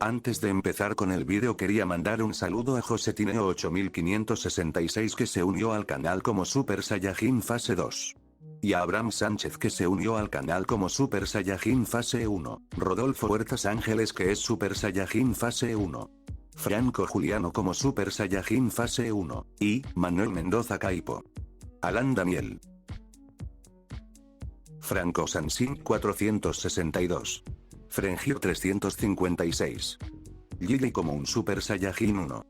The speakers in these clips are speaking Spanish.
Antes de empezar con el vídeo quería mandar un saludo a Josetineo 8566 que se unió al canal como Super Saiyajin Fase 2. Y a Abraham Sánchez que se unió al canal como Super Saiyajin Fase 1, Rodolfo Huertas Ángeles que es Super Saiyajin Fase 1. Franco Juliano como Super Saiyajin Fase 1, y Manuel Mendoza Caipo. Alan Daniel. Franco Sansin 462. Frengio 356. Lily como un Super Saiyajin 1.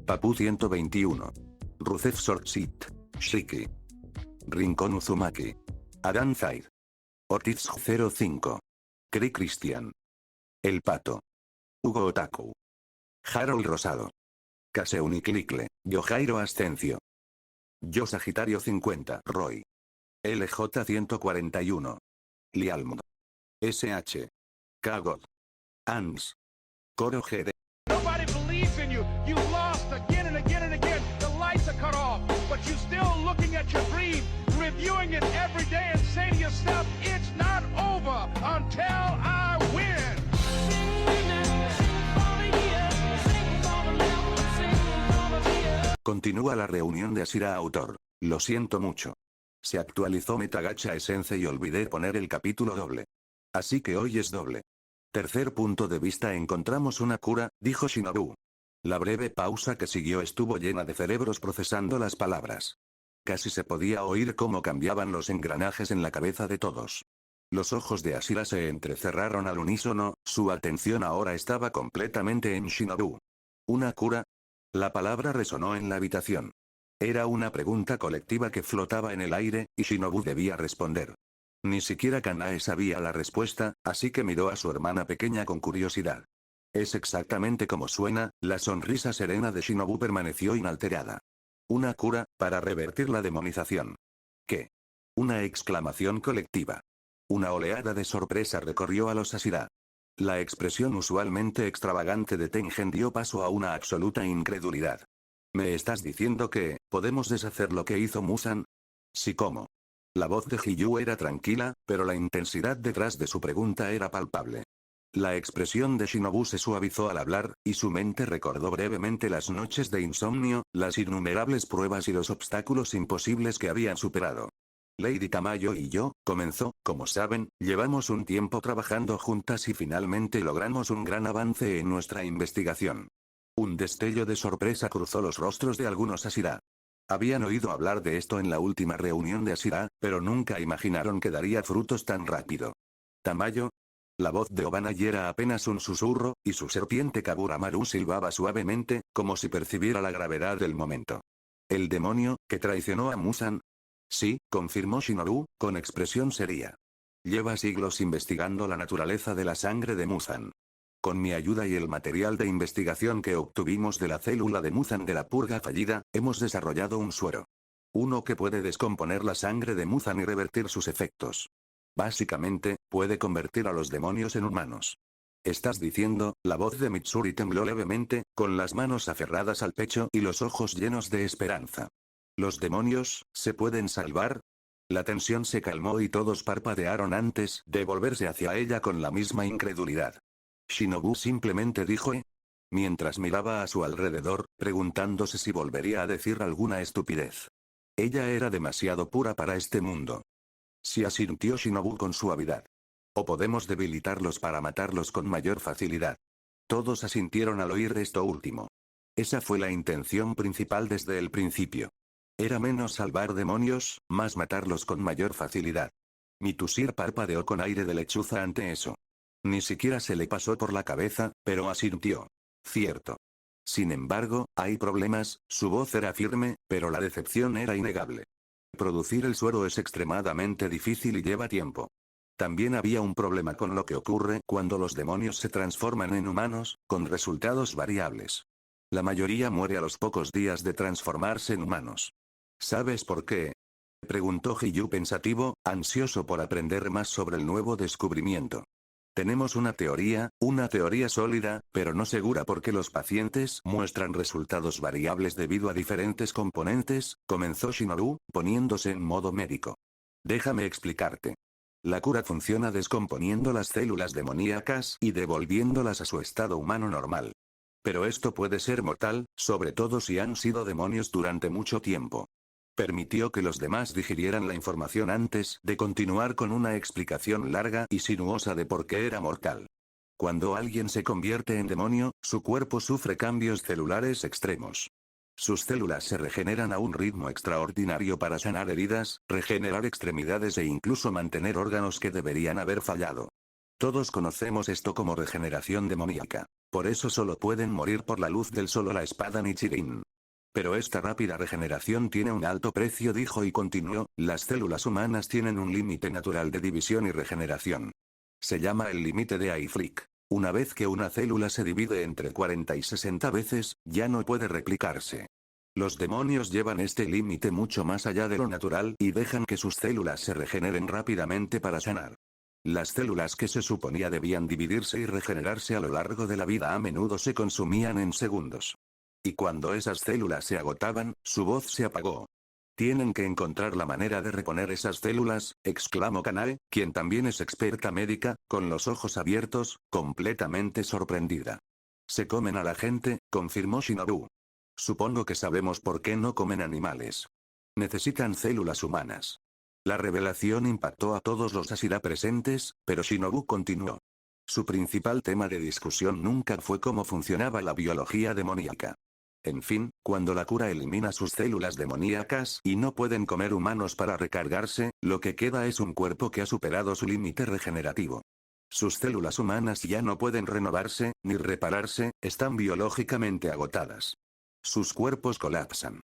Papu 121. Rusev Sortsit. Shiki. Rincón Uzumaki. Adan Zair. Ortiz 05. Cri Cristian. El Pato. Hugo Otaku. Harold Rosado. Caseuniclicle, Yojairo Ascencio. Yo Sagitario 50, Roy. LJ 141. Lialmo. SH. Kagod. ANS. Coro GD. Nobody believes in you. You lost again and again and again. The lights are cut off, but you're still looking at your dream, reviewing it every day and saying to yourself, it's not over until I win. Continúa la reunión de Ashira autor. Lo siento mucho. Se actualizó Metagacha Essence y olvidé poner el capítulo doble. Así que hoy es doble. Tercer punto de vista encontramos una cura, dijo Shinobu. La breve pausa que siguió estuvo llena de cerebros procesando las palabras. Casi se podía oír cómo cambiaban los engranajes en la cabeza de todos. Los ojos de Ashira se entrecerraron al unísono, su atención ahora estaba completamente en Shinobu. ¿Una cura? La palabra resonó en la habitación. Era una pregunta colectiva que flotaba en el aire, y Shinobu debía responder. Ni siquiera Kanae sabía la respuesta, así que miró a su hermana pequeña con curiosidad. Es exactamente como suena, la sonrisa serena de Shinobu permaneció inalterada. Una cura, para revertir la demonización. ¿Qué? Una exclamación colectiva. Una oleada de sorpresa recorrió a los Ashira. La expresión usualmente extravagante de Tengen dio paso a una absoluta incredulidad. ¿Me estás diciendo que, podemos deshacer lo que hizo Musan? Sí, ¿cómo? La voz de Hiyu era tranquila, pero la intensidad detrás de su pregunta era palpable. La expresión de Shinobu se suavizó al hablar, y su mente recordó brevemente las noches de insomnio, las innumerables pruebas y los obstáculos imposibles que habían superado. Lady Tamayo y yo, comenzó, como saben, llevamos un tiempo trabajando juntas y finalmente logramos un gran avance en nuestra investigación. Un destello de sorpresa cruzó los rostros de algunos Ashira. Habían oído hablar de esto en la última reunión de Ashira, pero nunca imaginaron que daría frutos tan rápido. ¿Tamayo? La voz de Obanai era apenas un susurro, y su serpiente Kaburamaru silbaba suavemente, como si percibiera la gravedad del momento. ¿El demonio, que traicionó a Musan? Sí, confirmó Shinobu, con expresión seria. Lleva siglos investigando la naturaleza de la sangre de Muzan. Con mi ayuda y el material de investigación que obtuvimos de la célula de Muzan de la purga fallida, hemos desarrollado un suero. Uno que puede descomponer la sangre de Muzan y revertir sus efectos. Básicamente, puede convertir a los demonios en humanos. ¿Estás diciendo? La voz de Mitsuri tembló levemente, con las manos aferradas al pecho y los ojos llenos de esperanza. ¿Los demonios, se pueden salvar? La tensión se calmó y todos parpadearon antes de volverse hacia ella con la misma incredulidad. Shinobu simplemente dijo mientras miraba a su alrededor, preguntándose si volvería a decir alguna estupidez. Ella era demasiado pura para este mundo. Sí, asintió Shinobu con suavidad. O podemos debilitarlos para matarlos con mayor facilidad. Todos asintieron al oír esto último. Esa fue la intención principal desde el principio. Era menos salvar demonios, más matarlos con mayor facilidad. Mitusir parpadeó con aire de lechuza ante eso. Ni siquiera se le pasó por la cabeza, pero asintió. Cierto. Sin embargo, hay problemas, su voz era firme, pero la decepción era innegable. Producir el suero es extremadamente difícil y lleva tiempo. También había un problema con lo que ocurre cuando los demonios se transforman en humanos, con resultados variables. La mayoría muere a los pocos días de transformarse en humanos. ¿Sabes por qué? Preguntó Hiyu pensativo, ansioso por aprender más sobre el nuevo descubrimiento. Tenemos una teoría sólida, pero no segura porque los pacientes muestran resultados variables debido a diferentes componentes, comenzó Shinobu, poniéndose en modo médico. Déjame explicarte. La cura funciona descomponiendo las células demoníacas y devolviéndolas a su estado humano normal. Pero esto puede ser mortal, sobre todo si han sido demonios durante mucho tiempo. Permitió que los demás digirieran la información antes de continuar con una explicación larga y sinuosa de por qué era mortal. Cuando alguien se convierte en demonio, su cuerpo sufre cambios celulares extremos. Sus células se regeneran a un ritmo extraordinario para sanar heridas, regenerar extremidades e incluso mantener órganos que deberían haber fallado. Todos conocemos esto como regeneración demoníaca. Por eso solo pueden morir por la luz del sol o la espada Nichirin. Pero esta rápida regeneración tiene un alto precio, dijo y continuó, las células humanas tienen un límite natural de división y regeneración. Se llama el límite de Hayflick. Una vez que una célula se divide entre 40 y 60 veces, ya no puede replicarse. Los demonios llevan este límite mucho más allá de lo natural y dejan que sus células se regeneren rápidamente para sanar. Las células que se suponía debían dividirse y regenerarse a lo largo de la vida a menudo se consumían en segundos. Y cuando esas células se agotaban, su voz se apagó. Tienen que encontrar la manera de reponer esas células, exclamó Kanae, quien también es experta médica, con los ojos abiertos, completamente sorprendida. Se comen a la gente, confirmó Shinobu. Supongo que sabemos por qué no comen animales. Necesitan células humanas. La revelación impactó a todos los Ashira presentes, pero Shinobu continuó. Su principal tema de discusión nunca fue cómo funcionaba la biología demoníaca. En fin, cuando la cura elimina sus células demoníacas y no pueden comer humanos para recargarse, lo que queda es un cuerpo que ha superado su límite regenerativo. Sus células humanas ya no pueden renovarse, ni repararse, están biológicamente agotadas. Sus cuerpos colapsan.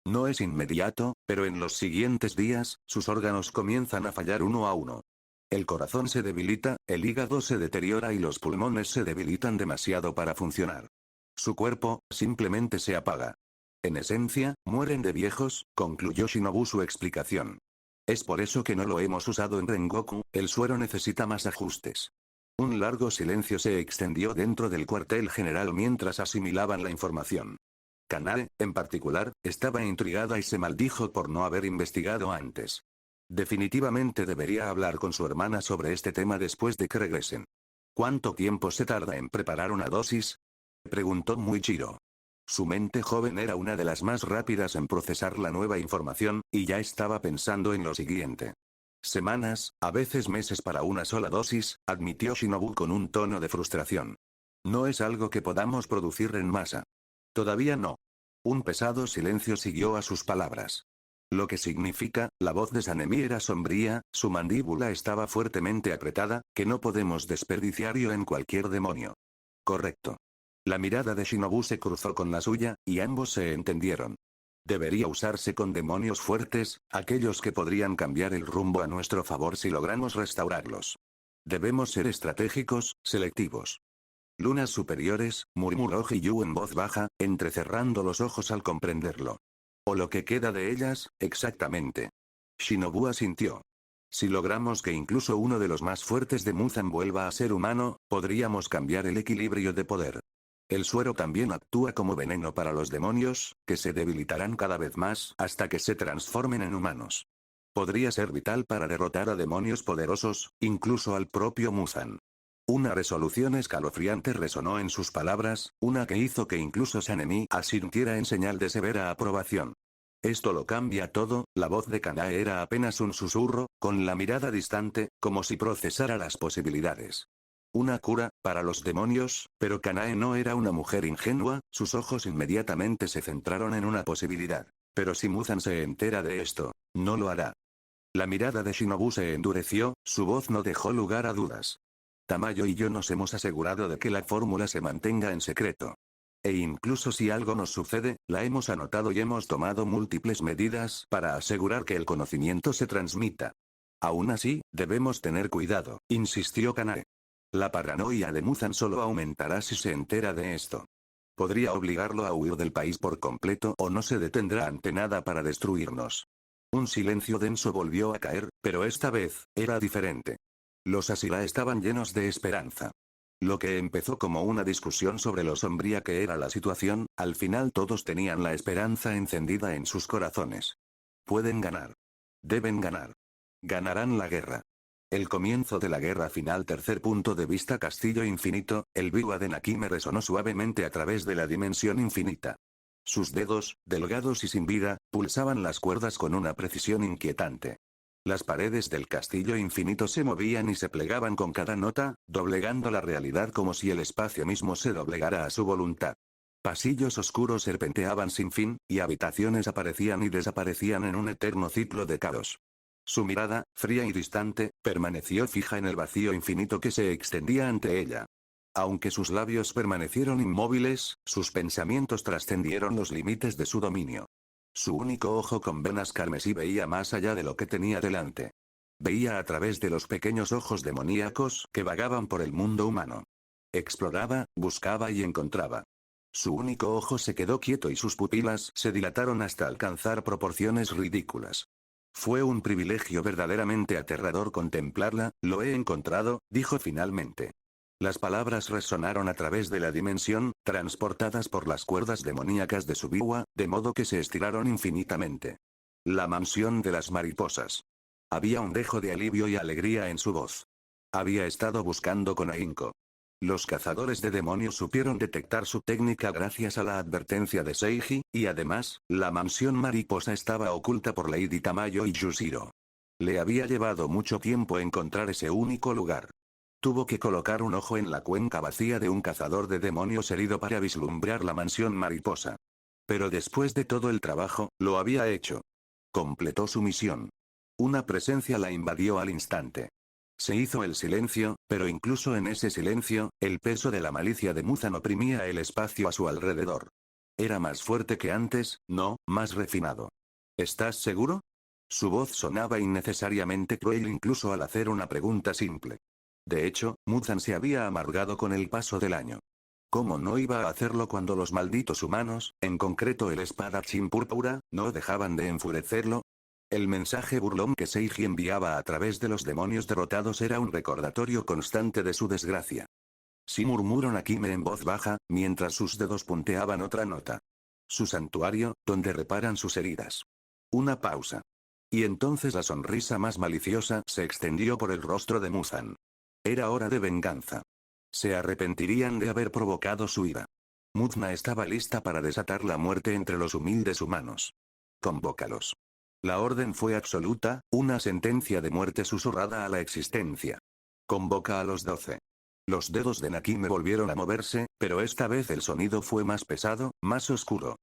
No es inmediato, pero en los siguientes días, sus órganos comienzan a fallar uno a uno. El corazón se debilita, el hígado se deteriora y los pulmones se debilitan demasiado para funcionar. Su cuerpo, simplemente se apaga. En esencia, mueren de viejos, concluyó Shinobu su explicación. Es por eso que no lo hemos usado en Rengoku, el suero necesita más ajustes. Un largo silencio se extendió dentro del cuartel general mientras asimilaban la información. Kanae, en particular, estaba intrigada y se maldijo por no haber investigado antes. Definitivamente debería hablar con su hermana sobre este tema después de que regresen. ¿Cuánto tiempo se tarda en preparar una dosis?, preguntó Muichiro. Su mente joven era una de las más rápidas en procesar la nueva información, y ya estaba pensando en lo siguiente. Semanas, a veces meses para una sola dosis, admitió Shinobu con un tono de frustración. No es algo que podamos producir en masa. Todavía no. Un pesado silencio siguió a sus palabras. Lo que significa, la voz de Sanemi era sombría, su mandíbula estaba fuertemente apretada, que no podemos desperdiciarlo en cualquier demonio. Correcto. La mirada de Shinobu se cruzó con la suya, y ambos se entendieron. Debería usarse con demonios fuertes, aquellos que podrían cambiar el rumbo a nuestro favor si logramos restaurarlos. Debemos ser estratégicos, selectivos. Lunas superiores, murmuró Hiyu en voz baja, entrecerrando los ojos al comprenderlo. O lo que queda de ellas, exactamente. Shinobu asintió. Si logramos que incluso uno de los más fuertes de Muzan vuelva a ser humano, podríamos cambiar el equilibrio de poder. El suero también actúa como veneno para los demonios, que se debilitarán cada vez más hasta que se transformen en humanos. Podría ser vital para derrotar a demonios poderosos, incluso al propio Muzan. Una resolución escalofriante resonó en sus palabras, una que hizo que incluso Sanemi asintiera en señal de severa aprobación. Esto lo cambia todo, la voz de Kanae era apenas un susurro, con la mirada distante, como si procesara las posibilidades. Una cura, para los demonios, pero Kanae no era una mujer ingenua, sus ojos inmediatamente se centraron en una posibilidad. Pero si Muzan se entera de esto, no lo hará. La mirada de Shinobu se endureció, su voz no dejó lugar a dudas. Tamayo y yo nos hemos asegurado de que la fórmula se mantenga en secreto. E incluso si algo nos sucede, la hemos anotado y hemos tomado múltiples medidas para asegurar que el conocimiento se transmita. Aún así, debemos tener cuidado, insistió Kanae. La paranoia de Muzan solo aumentará si se entera de esto. Podría obligarlo a huir del país por completo o no se detendrá ante nada para destruirnos. Un silencio denso volvió a caer, pero esta vez, era diferente. Los Ashira estaban llenos de esperanza. Lo que empezó como una discusión sobre lo sombría que era la situación, al final todos tenían la esperanza encendida en sus corazones. Pueden ganar. Deben ganar. Ganarán la guerra. El comienzo de la guerra final. Tercer punto de vista. Castillo infinito. El Biwa de Nakime resonó suavemente a través de la dimensión infinita. Sus dedos, delgados y sin vida, pulsaban las cuerdas con una precisión inquietante. Las paredes del castillo infinito se movían y se plegaban con cada nota, doblegando la realidad como si el espacio mismo se doblegara a su voluntad. Pasillos oscuros serpenteaban sin fin, y habitaciones aparecían y desaparecían en un eterno ciclo de caos. Su mirada, fría y distante, permaneció fija en el vacío infinito que se extendía ante ella. Aunque sus labios permanecieron inmóviles, sus pensamientos trascendieron los límites de su dominio. Su único ojo con venas carmesí veía más allá de lo que tenía delante. Veía a través de los pequeños ojos demoníacos que vagaban por el mundo humano. Exploraba, buscaba y encontraba. Su único ojo se quedó quieto y sus pupilas se dilataron hasta alcanzar proporciones ridículas. Fue un privilegio verdaderamente aterrador contemplarla. Lo he encontrado, dijo finalmente. Las palabras resonaron a través de la dimensión, transportadas por las cuerdas demoníacas de su biwa, de modo que se estiraron infinitamente. La mansión de las mariposas. Había un dejo de alivio y alegría en su voz. Había estado buscando con ahínco. Los cazadores de demonios supieron detectar su técnica gracias a la advertencia de Seiji, y además, la mansión mariposa estaba oculta por Lady Tamayo y Yushiro. Le había llevado mucho tiempo encontrar ese único lugar. Tuvo que colocar un ojo en la cuenca vacía de un cazador de demonios herido para vislumbrar la mansión mariposa. Pero después de todo el trabajo, lo había hecho. Completó su misión. Una presencia la invadió al instante. Se hizo el silencio, pero incluso en ese silencio, el peso de la malicia de Muzan oprimía el espacio a su alrededor. Era más fuerte que antes, no, más refinado. ¿Estás seguro? Su voz sonaba innecesariamente cruel incluso al hacer una pregunta simple. De hecho, Muzan se había amargado con el paso del año. ¿Cómo no iba a hacerlo cuando los malditos humanos, en concreto el espadachín púrpura, no dejaban de enfurecerlo? El mensaje burlón que Seiji enviaba a través de los demonios derrotados era un recordatorio constante de su desgracia. Sí, murmuró Nakime en voz baja, mientras sus dedos punteaban otra nota. Su santuario, donde reparan sus heridas. Una pausa. Y entonces la sonrisa más maliciosa se extendió por el rostro de Muzan. Era hora de venganza. Se arrepentirían de haber provocado su ira. Muzna estaba lista para desatar la muerte entre los humildes humanos. Convócalos. La orden fue absoluta, una sentencia de muerte susurrada a la existencia. Convoca a los 12. Los dedos de Nakime volvieron a moverse, pero esta vez el sonido fue más pesado, más oscuro.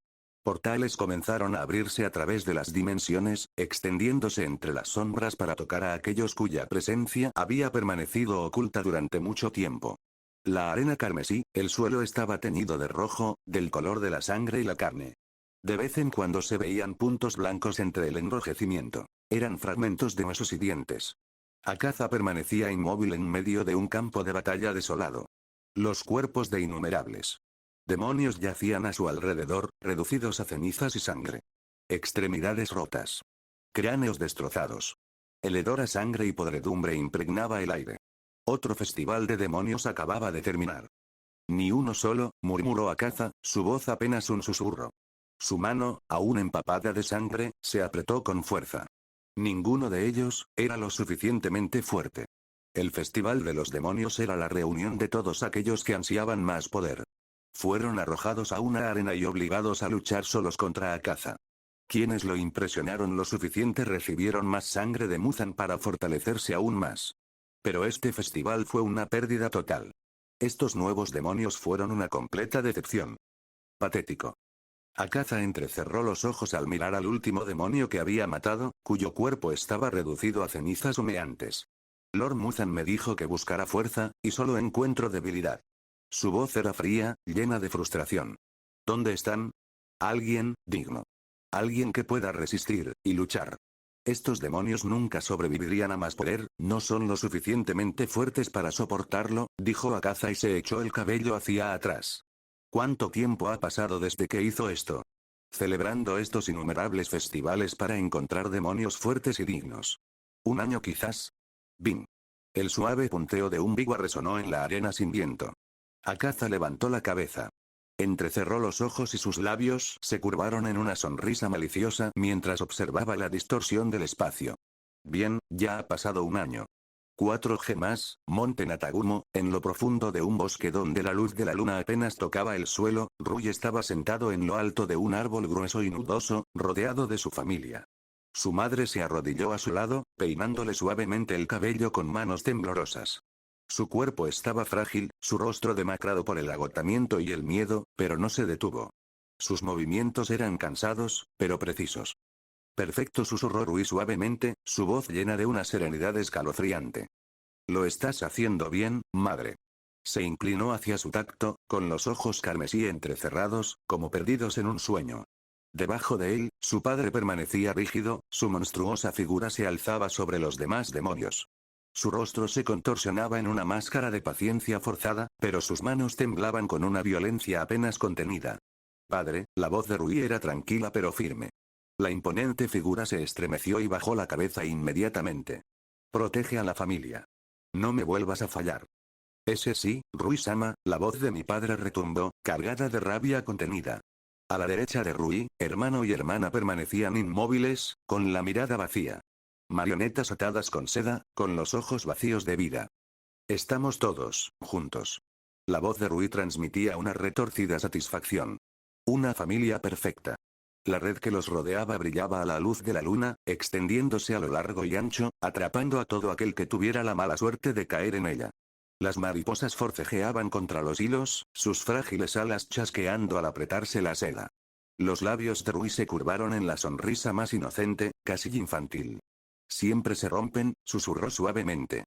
Portales comenzaron a abrirse a través de las dimensiones, extendiéndose entre las sombras para tocar a aquellos cuya presencia había permanecido oculta durante mucho tiempo. La arena carmesí, el suelo estaba teñido de rojo, del color de la sangre y la carne. De vez en cuando se veían puntos blancos entre el enrojecimiento. Eran fragmentos de huesos y dientes. Akaza permanecía inmóvil en medio de un campo de batalla desolado. Los cuerpos de innumerables demonios yacían a su alrededor, reducidos a cenizas y sangre. Extremidades rotas. Cráneos destrozados. El hedor a sangre y podredumbre impregnaba el aire. Otro festival de demonios acababa de terminar. Ni uno solo, murmuró Akaza, su voz apenas un susurro. Su mano, aún empapada de sangre, se apretó con fuerza. Ninguno de ellos era lo suficientemente fuerte. El festival de los demonios era la reunión de todos aquellos que ansiaban más poder. Fueron arrojados a una arena y obligados a luchar solos contra Akaza. Quienes lo impresionaron lo suficiente recibieron más sangre de Muzan para fortalecerse aún más. Pero este festival fue una pérdida total. Estos nuevos demonios fueron una completa decepción. Patético. Akaza entrecerró los ojos al mirar al último demonio que había matado, cuyo cuerpo estaba reducido a cenizas humeantes. Lord Muzan me dijo que buscara fuerza, y solo encuentro debilidad. Su voz era fría, llena de frustración. ¿Dónde están? Alguien, digno. Alguien que pueda resistir, y luchar. Estos demonios nunca sobrevivirían a más poder, no son lo suficientemente fuertes para soportarlo, dijo Akaza y se echó el cabello hacia atrás. ¿Cuánto tiempo ha pasado desde que hizo esto? Celebrando estos innumerables festivales para encontrar demonios fuertes y dignos. ¿Un año quizás? Bing. El suave punteo de un biwa resonó en la arena sin viento. Akaza levantó la cabeza. Entrecerró los ojos y sus labios se curvaron en una sonrisa maliciosa mientras observaba la distorsión del espacio. Bien, ya ha pasado un año. 4G más, Monte Natagumo, en lo profundo de un bosque donde la luz de la luna apenas tocaba el suelo, Rui estaba sentado en lo alto de un árbol grueso y nudoso, rodeado de su familia. Su madre se arrodilló a su lado, peinándole suavemente el cabello con manos temblorosas. Su cuerpo estaba frágil, su rostro demacrado por el agotamiento y el miedo, pero no se detuvo. Sus movimientos eran cansados, pero precisos. Perfecto, susurró Rui suavemente, su voz llena de una serenidad escalofriante. Lo estás haciendo bien, madre. Se inclinó hacia su tacto, con los ojos carmesí entrecerrados, como perdidos en un sueño. Debajo de él, su padre permanecía rígido, su monstruosa figura se alzaba sobre los demás demonios. Su rostro se contorsionaba en una máscara de paciencia forzada, pero sus manos temblaban con una violencia apenas contenida. Padre, la voz de Rui era tranquila pero firme. La imponente figura se estremeció y bajó la cabeza inmediatamente. Protege a la familia. No me vuelvas a fallar. Ese sí, Rui-sama, la voz de mi padre retumbó, cargada de rabia contenida. A la derecha de Rui, hermano y hermana permanecían inmóviles, con la mirada vacía. Marionetas atadas con seda, con los ojos vacíos de vida. Estamos todos, juntos. La voz de Rui transmitía una retorcida satisfacción. Una familia perfecta. La red que los rodeaba brillaba a la luz de la luna, extendiéndose a lo largo y ancho, atrapando a todo aquel que tuviera la mala suerte de caer en ella. Las mariposas forcejeaban contra los hilos, sus frágiles alas chasqueando al apretarse la seda. Los labios de Rui se curvaron en la sonrisa más inocente, casi infantil. Siempre se rompen, susurró suavemente.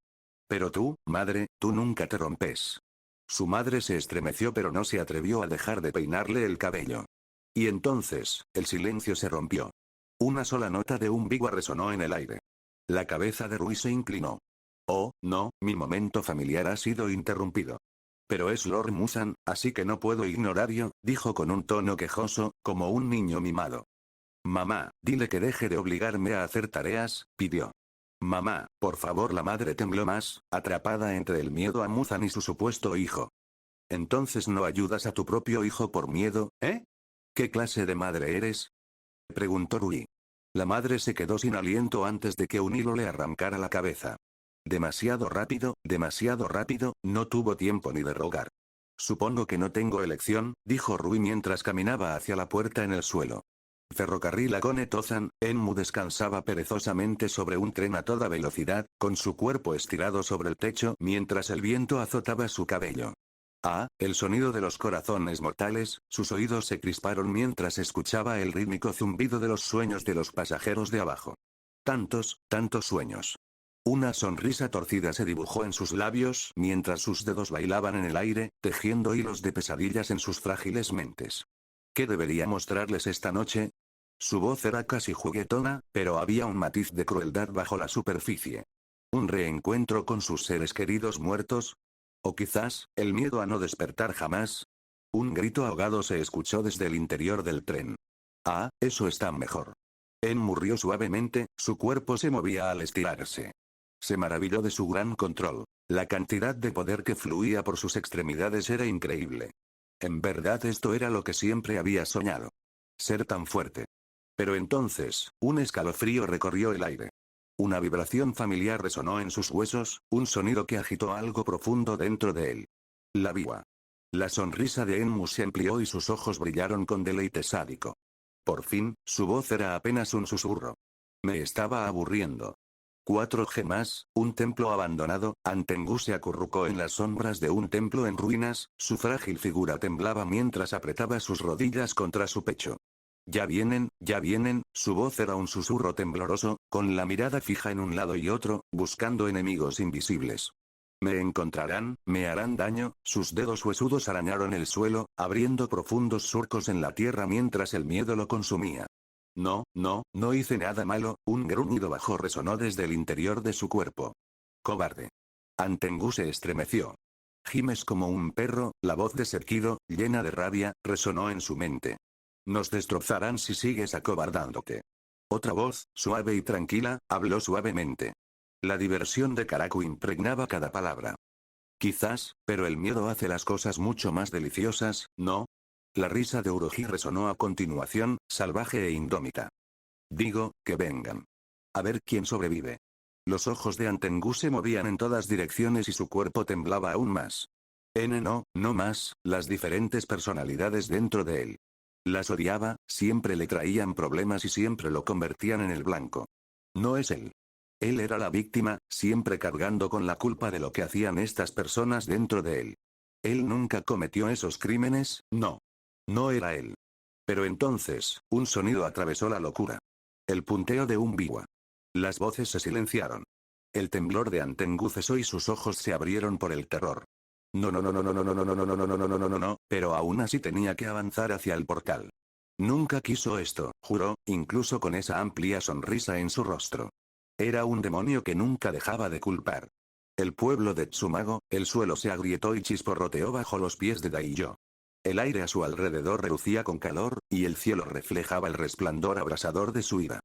Pero tú, madre, tú nunca te rompes. Su madre se estremeció pero no se atrevió a dejar de peinarle el cabello. Y entonces, el silencio se rompió. Una sola nota de un biwa resonó en el aire. La cabeza de Rui se inclinó. Oh, no, mi momento familiar ha sido interrumpido. Pero es Lord Musan, así que no puedo ignorarlo, dijo con un tono quejoso, como un niño mimado. Mamá, dile que deje de obligarme a hacer tareas, pidió. Mamá, por favor, la madre tembló más, atrapada entre el miedo a Muzan y su supuesto hijo. Entonces no ayudas a tu propio hijo por miedo, ¿eh? ¿Qué clase de madre eres? Preguntó Rui. La madre se quedó sin aliento antes de que un hilo le arrancara la cabeza. Demasiado rápido, no tuvo tiempo ni de rogar. Supongo que no tengo elección, dijo Rui mientras caminaba hacia la puerta en el suelo. Ferrocarril Akone Tozan, Enmu descansaba perezosamente sobre un tren a toda velocidad, con su cuerpo estirado sobre el techo mientras el viento azotaba su cabello. Ah, el sonido de los corazones mortales, sus oídos se crisparon mientras escuchaba el rítmico zumbido de los sueños de los pasajeros de abajo. Tantos sueños. Una sonrisa torcida se dibujó en sus labios mientras sus dedos bailaban en el aire, tejiendo hilos de pesadillas en sus frágiles mentes. ¿Qué debería mostrarles esta noche? Su voz era casi juguetona, pero había un matiz de crueldad bajo la superficie. ¿Un reencuentro con sus seres queridos muertos? ¿O quizás, el miedo a no despertar jamás? Un grito ahogado se escuchó desde el interior del tren. Ah, eso está mejor. Enmu rió suavemente, su cuerpo se movía al estirarse. Se maravilló de su gran control. La cantidad de poder que fluía por sus extremidades era increíble. En verdad esto era lo que siempre había soñado. Ser tan fuerte. Pero entonces, un escalofrío recorrió el aire. Una vibración familiar resonó en sus huesos, un sonido que agitó algo profundo dentro de él. La biwa. La sonrisa de Enmu se amplió y sus ojos brillaron con deleite sádico. Por fin, su voz era apenas un susurro. Me estaba aburriendo. 4G más, un templo abandonado, Antengu se acurrucó en las sombras de un templo en ruinas, su frágil figura temblaba mientras apretaba sus rodillas contra su pecho. Ya vienen, su voz era un susurro tembloroso, con la mirada fija en un lado y otro, buscando enemigos invisibles. Me encontrarán, me harán daño, sus dedos huesudos arañaron el suelo, abriendo profundos surcos en la tierra mientras el miedo lo consumía. No hice nada malo, un gruñido bajo resonó desde el interior de su cuerpo. Cobarde. Antengu se estremeció. Gimes como un perro, la voz de Serkido, llena de rabia, resonó en su mente. Nos destrozarán si sigues acobardándote. Otra voz, suave y tranquila, habló suavemente. La diversión de Karaku impregnaba cada palabra. Quizás, pero el miedo hace las cosas mucho más deliciosas, ¿no? La risa de Uroji resonó a continuación, salvaje e indómita. Digo, que vengan. A ver quién sobrevive. Los ojos de Antengu se movían en todas direcciones y su cuerpo temblaba aún más. No más, las diferentes personalidades dentro de él. Las odiaba, siempre le traían problemas y siempre lo convertían en el blanco. No es él. Él era la víctima, siempre cargando con la culpa de lo que hacían estas personas dentro de él. Él nunca cometió esos crímenes, no. No era él. Pero entonces, un sonido atravesó la locura. El punteo de un biwa. Las voces se silenciaron. El temblor de Antengu cesó y sus ojos se abrieron por el terror. No, pero aún así tenía que avanzar hacia el portal. Nunca quiso esto, juró, incluso con esa amplia sonrisa en su rostro. Era un demonio que nunca dejaba de culpar. El pueblo de Tsumago, el suelo se agrietó y chisporroteó bajo los pies de Daiyo. El aire a su alrededor relucía con calor, y el cielo reflejaba el resplandor abrasador de su ira.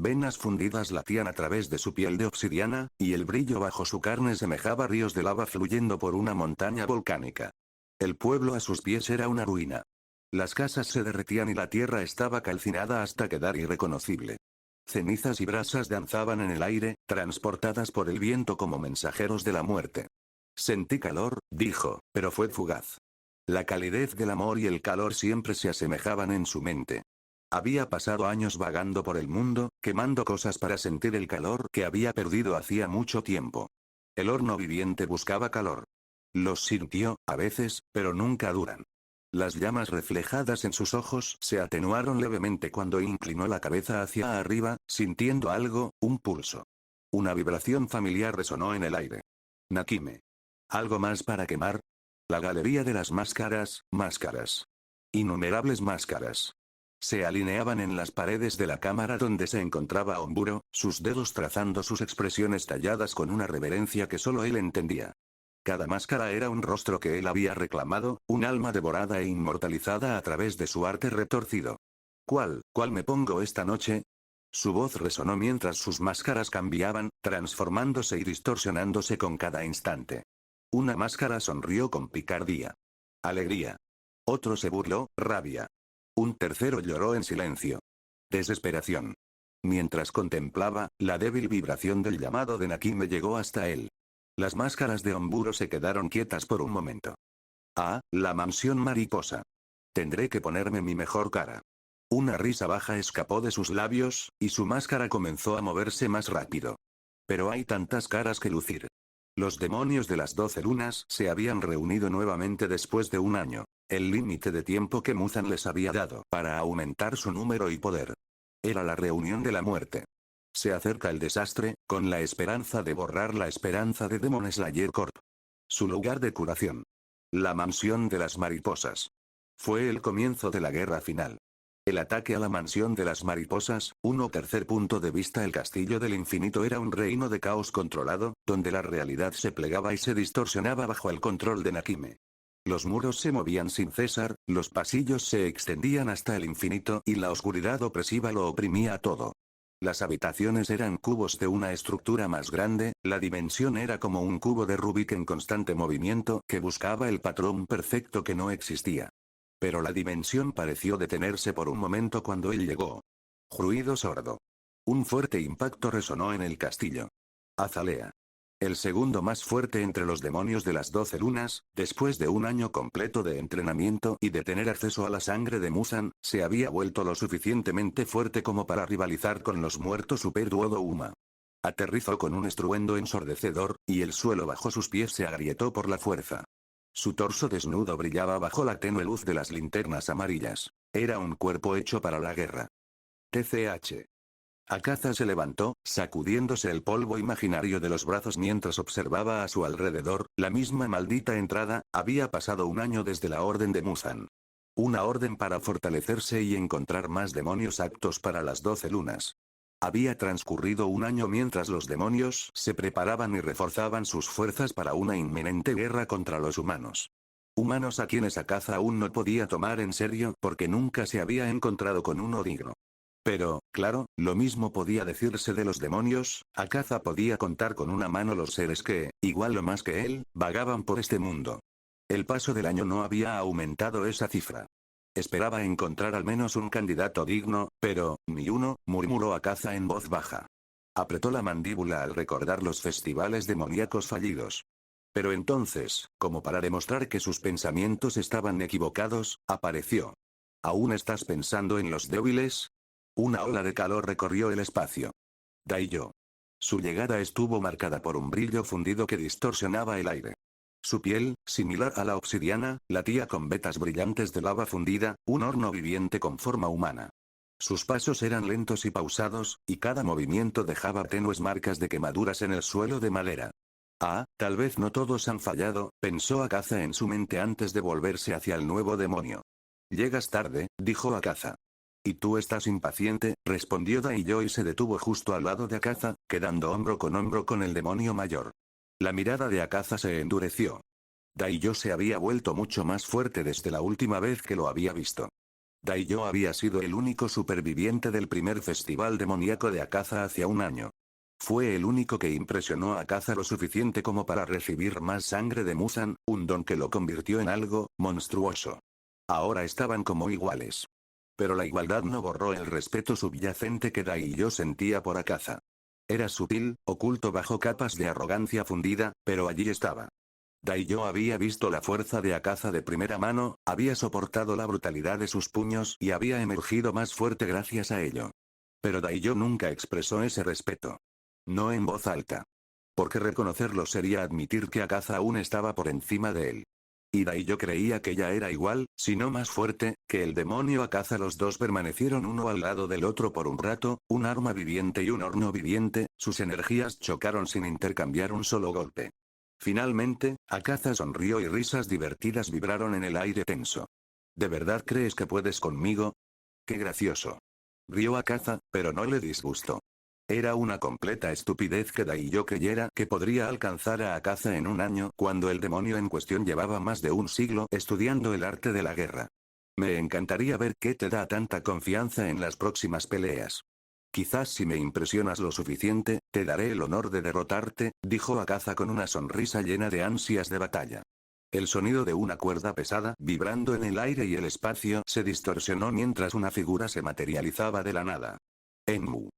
Venas fundidas latían a través de su piel de obsidiana, y el brillo bajo su carne semejaba ríos de lava fluyendo por una montaña volcánica. El pueblo a sus pies era una ruina. Las casas se derretían y la tierra estaba calcinada hasta quedar irreconocible. Cenizas y brasas danzaban en el aire, transportadas por el viento como mensajeros de la muerte. Sentí calor, dijo, pero fue fugaz. La calidez del amor y el calor siempre se asemejaban en su mente. Había pasado años vagando por el mundo, quemando cosas para sentir el calor que había perdido hacía mucho tiempo. El horno viviente buscaba calor. Los sintió, a veces, pero nunca duran. Las llamas reflejadas en sus ojos se atenuaron levemente cuando inclinó la cabeza hacia arriba, sintiendo algo, un pulso. Una vibración familiar resonó en el aire. Nakime. ¿Algo más para quemar? La galería de las máscaras, máscaras. Innumerables máscaras. Se alineaban en las paredes de la cámara donde se encontraba Omburo, sus dedos trazando sus expresiones talladas con una reverencia que solo él entendía. Cada máscara era un rostro que él había reclamado, un alma devorada e inmortalizada a través de su arte retorcido. ¿Cuál me pongo esta noche? Su voz resonó mientras sus máscaras cambiaban, transformándose y distorsionándose con cada instante. Una máscara sonrió con picardía. Alegría. Otro se burló, rabia. Un tercero lloró en silencio. Desesperación. Mientras contemplaba, la débil vibración del llamado de Nakime llegó hasta él. Las máscaras de Omburo se quedaron quietas por un momento. Ah, la mansión mariposa. Tendré que ponerme mi mejor cara. Una risa baja escapó de sus labios, y su máscara comenzó a moverse más rápido. Pero hay tantas caras que lucir. Los demonios de las 12 lunas se habían reunido nuevamente después de un año. El límite de tiempo que Muzan les había dado para aumentar su número y poder. Era la reunión de la muerte. Se acerca el desastre, con la esperanza de borrar la esperanza de Demon Slayer Corp. Su lugar de curación. La mansión de las mariposas. Fue el comienzo de la guerra final. El ataque a la mansión de las mariposas, tercer punto de vista. El castillo del infinito era un reino de caos controlado, donde la realidad se plegaba y se distorsionaba bajo el control de Nakime. Los muros se movían sin cesar, los pasillos se extendían hasta el infinito y la oscuridad opresiva lo oprimía todo. Las habitaciones eran cubos de una estructura más grande, la dimensión era como un cubo de Rubik en constante movimiento que buscaba el patrón perfecto que no existía. Pero la dimensión pareció detenerse por un momento cuando él llegó. Ruido sordo. Un fuerte impacto resonó en el castillo. Azalea. El segundo más fuerte entre los demonios de las 12 lunas, después de un año completo de entrenamiento y de tener acceso a la sangre de Muzan, se había vuelto lo suficientemente fuerte como para rivalizar con los muertos Super Duodo Uma. Aterrizó con un estruendo ensordecedor, y el suelo bajo sus pies se agrietó por la fuerza. Su torso desnudo brillaba bajo la tenue luz de las linternas amarillas. Era un cuerpo hecho para la guerra. TCH. Akaza se levantó, sacudiéndose el polvo imaginario de los brazos mientras observaba a su alrededor. La misma maldita entrada, había pasado un año desde la orden de Muzan. Una orden para fortalecerse y encontrar más demonios aptos para las 12 lunas. Había transcurrido un año mientras los demonios se preparaban y reforzaban sus fuerzas para una inminente guerra contra los humanos. Humanos a quienes Akaza aún no podía tomar en serio porque nunca se había encontrado con uno digno. Pero, claro, lo mismo podía decirse de los demonios. Akaza podía contar con una mano los seres que, igual o más que él, vagaban por este mundo. El paso del año no había aumentado esa cifra. Esperaba encontrar al menos un candidato digno, pero, ni uno, murmuró Akaza en voz baja. Apretó la mandíbula al recordar los festivales demoníacos fallidos. Pero entonces, como para demostrar que sus pensamientos estaban equivocados, apareció. ¿Aún estás pensando en los débiles? Una ola de calor recorrió el espacio. Daiyo. Su llegada estuvo marcada por un brillo fundido que distorsionaba el aire. Su piel, similar a la obsidiana, latía con vetas brillantes de lava fundida, un horno viviente con forma humana. Sus pasos eran lentos y pausados, y cada movimiento dejaba tenues marcas de quemaduras en el suelo de madera. Ah, tal vez no todos han fallado, pensó Akaza en su mente antes de volverse hacia el nuevo demonio. Llegas tarde, dijo Akaza. ¿Y tú estás impaciente?, respondió Daiyo y se detuvo justo al lado de Akaza, quedando hombro con el demonio mayor. La mirada de Akaza se endureció. Daiyo se había vuelto mucho más fuerte desde la última vez que lo había visto. Daiyo había sido el único superviviente del primer festival demoníaco de Akaza hacia un año. Fue el único que impresionó a Akaza lo suficiente como para recibir más sangre de Musan, un don que lo convirtió en algo monstruoso. Ahora estaban como iguales. Pero la igualdad no borró el respeto subyacente que Daiyo sentía por Akaza. Era sutil, oculto bajo capas de arrogancia fundida, pero allí estaba. Daiyo había visto la fuerza de Akaza de primera mano, había soportado la brutalidad de sus puños y había emergido más fuerte gracias a ello. Pero Daiyo nunca expresó ese respeto. No en voz alta. Porque reconocerlo sería admitir que Akaza aún estaba por encima de él. Y Daiyo creía que ya era igual, si no más fuerte, que el demonio Akaza. Los dos permanecieron uno al lado del otro por un rato, un arma viviente y un horno viviente, sus energías chocaron sin intercambiar un solo golpe. Finalmente, Akaza sonrió y risas divertidas vibraron en el aire tenso. ¿De verdad crees que puedes conmigo? ¡Qué gracioso! Rió Akaza, pero no le disgustó. Era una completa estupidez que Daiyo creyera que podría alcanzar a Akaza en un año cuando el demonio en cuestión llevaba más de un siglo estudiando el arte de la guerra. Me encantaría ver qué te da tanta confianza en las próximas peleas. Quizás si me impresionas lo suficiente, te daré el honor de derrotarte, dijo Akaza con una sonrisa llena de ansias de batalla. El sonido de una cuerda pesada vibrando en el aire y el espacio se distorsionó mientras una figura se materializaba de la nada. Enmu.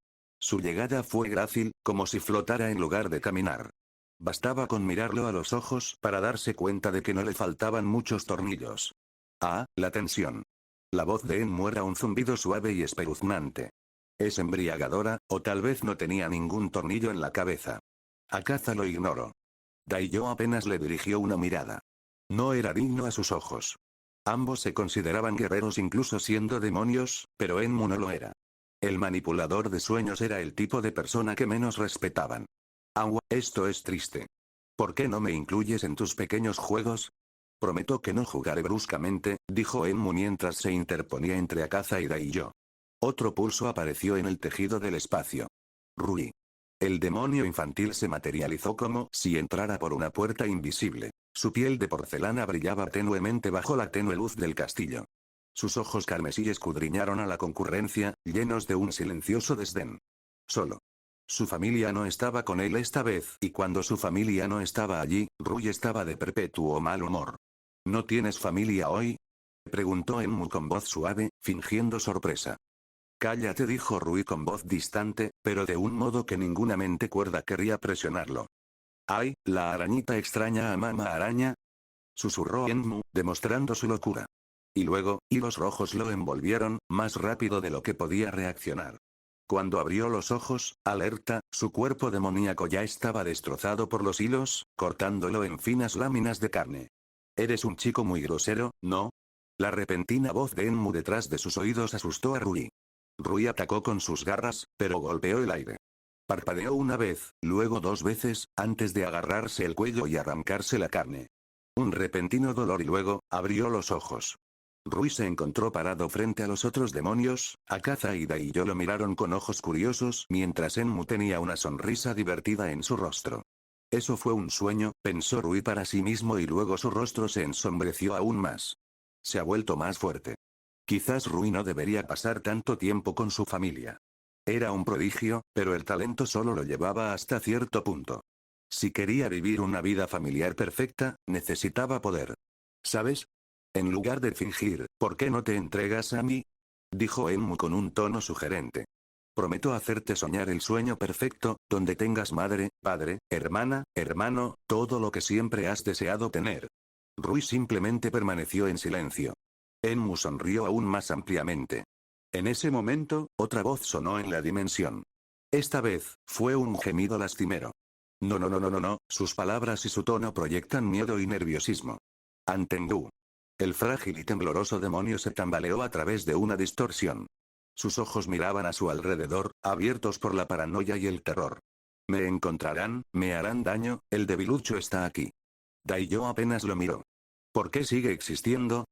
Su llegada fue grácil, como si flotara en lugar de caminar. Bastaba con mirarlo a los ojos para darse cuenta de que no le faltaban muchos tornillos. Ah, la tensión. La voz de Enmu era un zumbido suave y espeluznante. Es embriagadora, o tal vez no tenía ningún tornillo en la cabeza. Akaza lo ignoró. Daiyo apenas le dirigió una mirada. No era digno a sus ojos. Ambos se consideraban guerreros incluso siendo demonios, pero Enmu no lo era. El manipulador de sueños era el tipo de persona que menos respetaban. Agua, esto es triste. ¿Por qué no me incluyes en tus pequeños juegos? Prometo que no jugaré bruscamente, dijo Enmu mientras se interponía entre Akaza y Daiyo. Otro pulso apareció en el tejido del espacio. Rui. El demonio infantil se materializó como si entrara por una puerta invisible. Su piel de porcelana brillaba tenuemente bajo la tenue luz del castillo. Sus ojos carmesí escudriñaron a la concurrencia, llenos de un silencioso desdén. Solo. Su familia no estaba con él esta vez, y cuando su familia no estaba allí, Rui estaba de perpetuo mal humor. ¿No tienes familia hoy?, preguntó Enmu con voz suave, fingiendo sorpresa. Cállate, dijo Rui con voz distante, pero de un modo que ninguna mente cuerda querría presionarlo. ¡Ay, la arañita extraña a mamá araña!, susurró Enmu, demostrando su locura. Y luego, hilos rojos lo envolvieron, más rápido de lo que podía reaccionar. Cuando abrió los ojos, alerta, su cuerpo demoníaco ya estaba destrozado por los hilos, cortándolo en finas láminas de carne. Eres un chico muy grosero, ¿no? La repentina voz de Enmu detrás de sus oídos asustó a Rui. Rui atacó con sus garras, pero golpeó el aire. Parpadeó una vez, luego dos veces, antes de agarrarse el cuello y arrancarse la carne. Un repentino dolor y luego, abrió los ojos. Rui se encontró parado frente a los otros demonios, Akaza y Daiyo lo miraron con ojos curiosos mientras Enmu tenía una sonrisa divertida en su rostro. Eso fue un sueño, pensó Rui para sí mismo y luego su rostro se ensombreció aún más. Se ha vuelto más fuerte. Quizás Rui no debería pasar tanto tiempo con su familia. Era un prodigio, pero el talento solo lo llevaba hasta cierto punto. Si quería vivir una vida familiar perfecta, necesitaba poder. ¿Sabes? En lugar de fingir, ¿por qué no te entregas a mí?, dijo Enmu con un tono sugerente. Prometo hacerte soñar el sueño perfecto, donde tengas madre, padre, hermana, hermano, todo lo que siempre has deseado tener. Rui simplemente permaneció en silencio. Enmu sonrió aún más ampliamente. En ese momento, otra voz sonó en la dimensión. Esta vez, fue un gemido lastimero. No, no, no, no, no, no, sus palabras y su tono proyectan miedo y nerviosismo. Antengu. El frágil y tembloroso demonio se tambaleó a través de una distorsión. Sus ojos miraban a su alrededor, abiertos por la paranoia y el terror. Me encontrarán, me harán daño, el debilucho está aquí. Daiyo apenas lo miró. ¿Por qué sigue existiendo?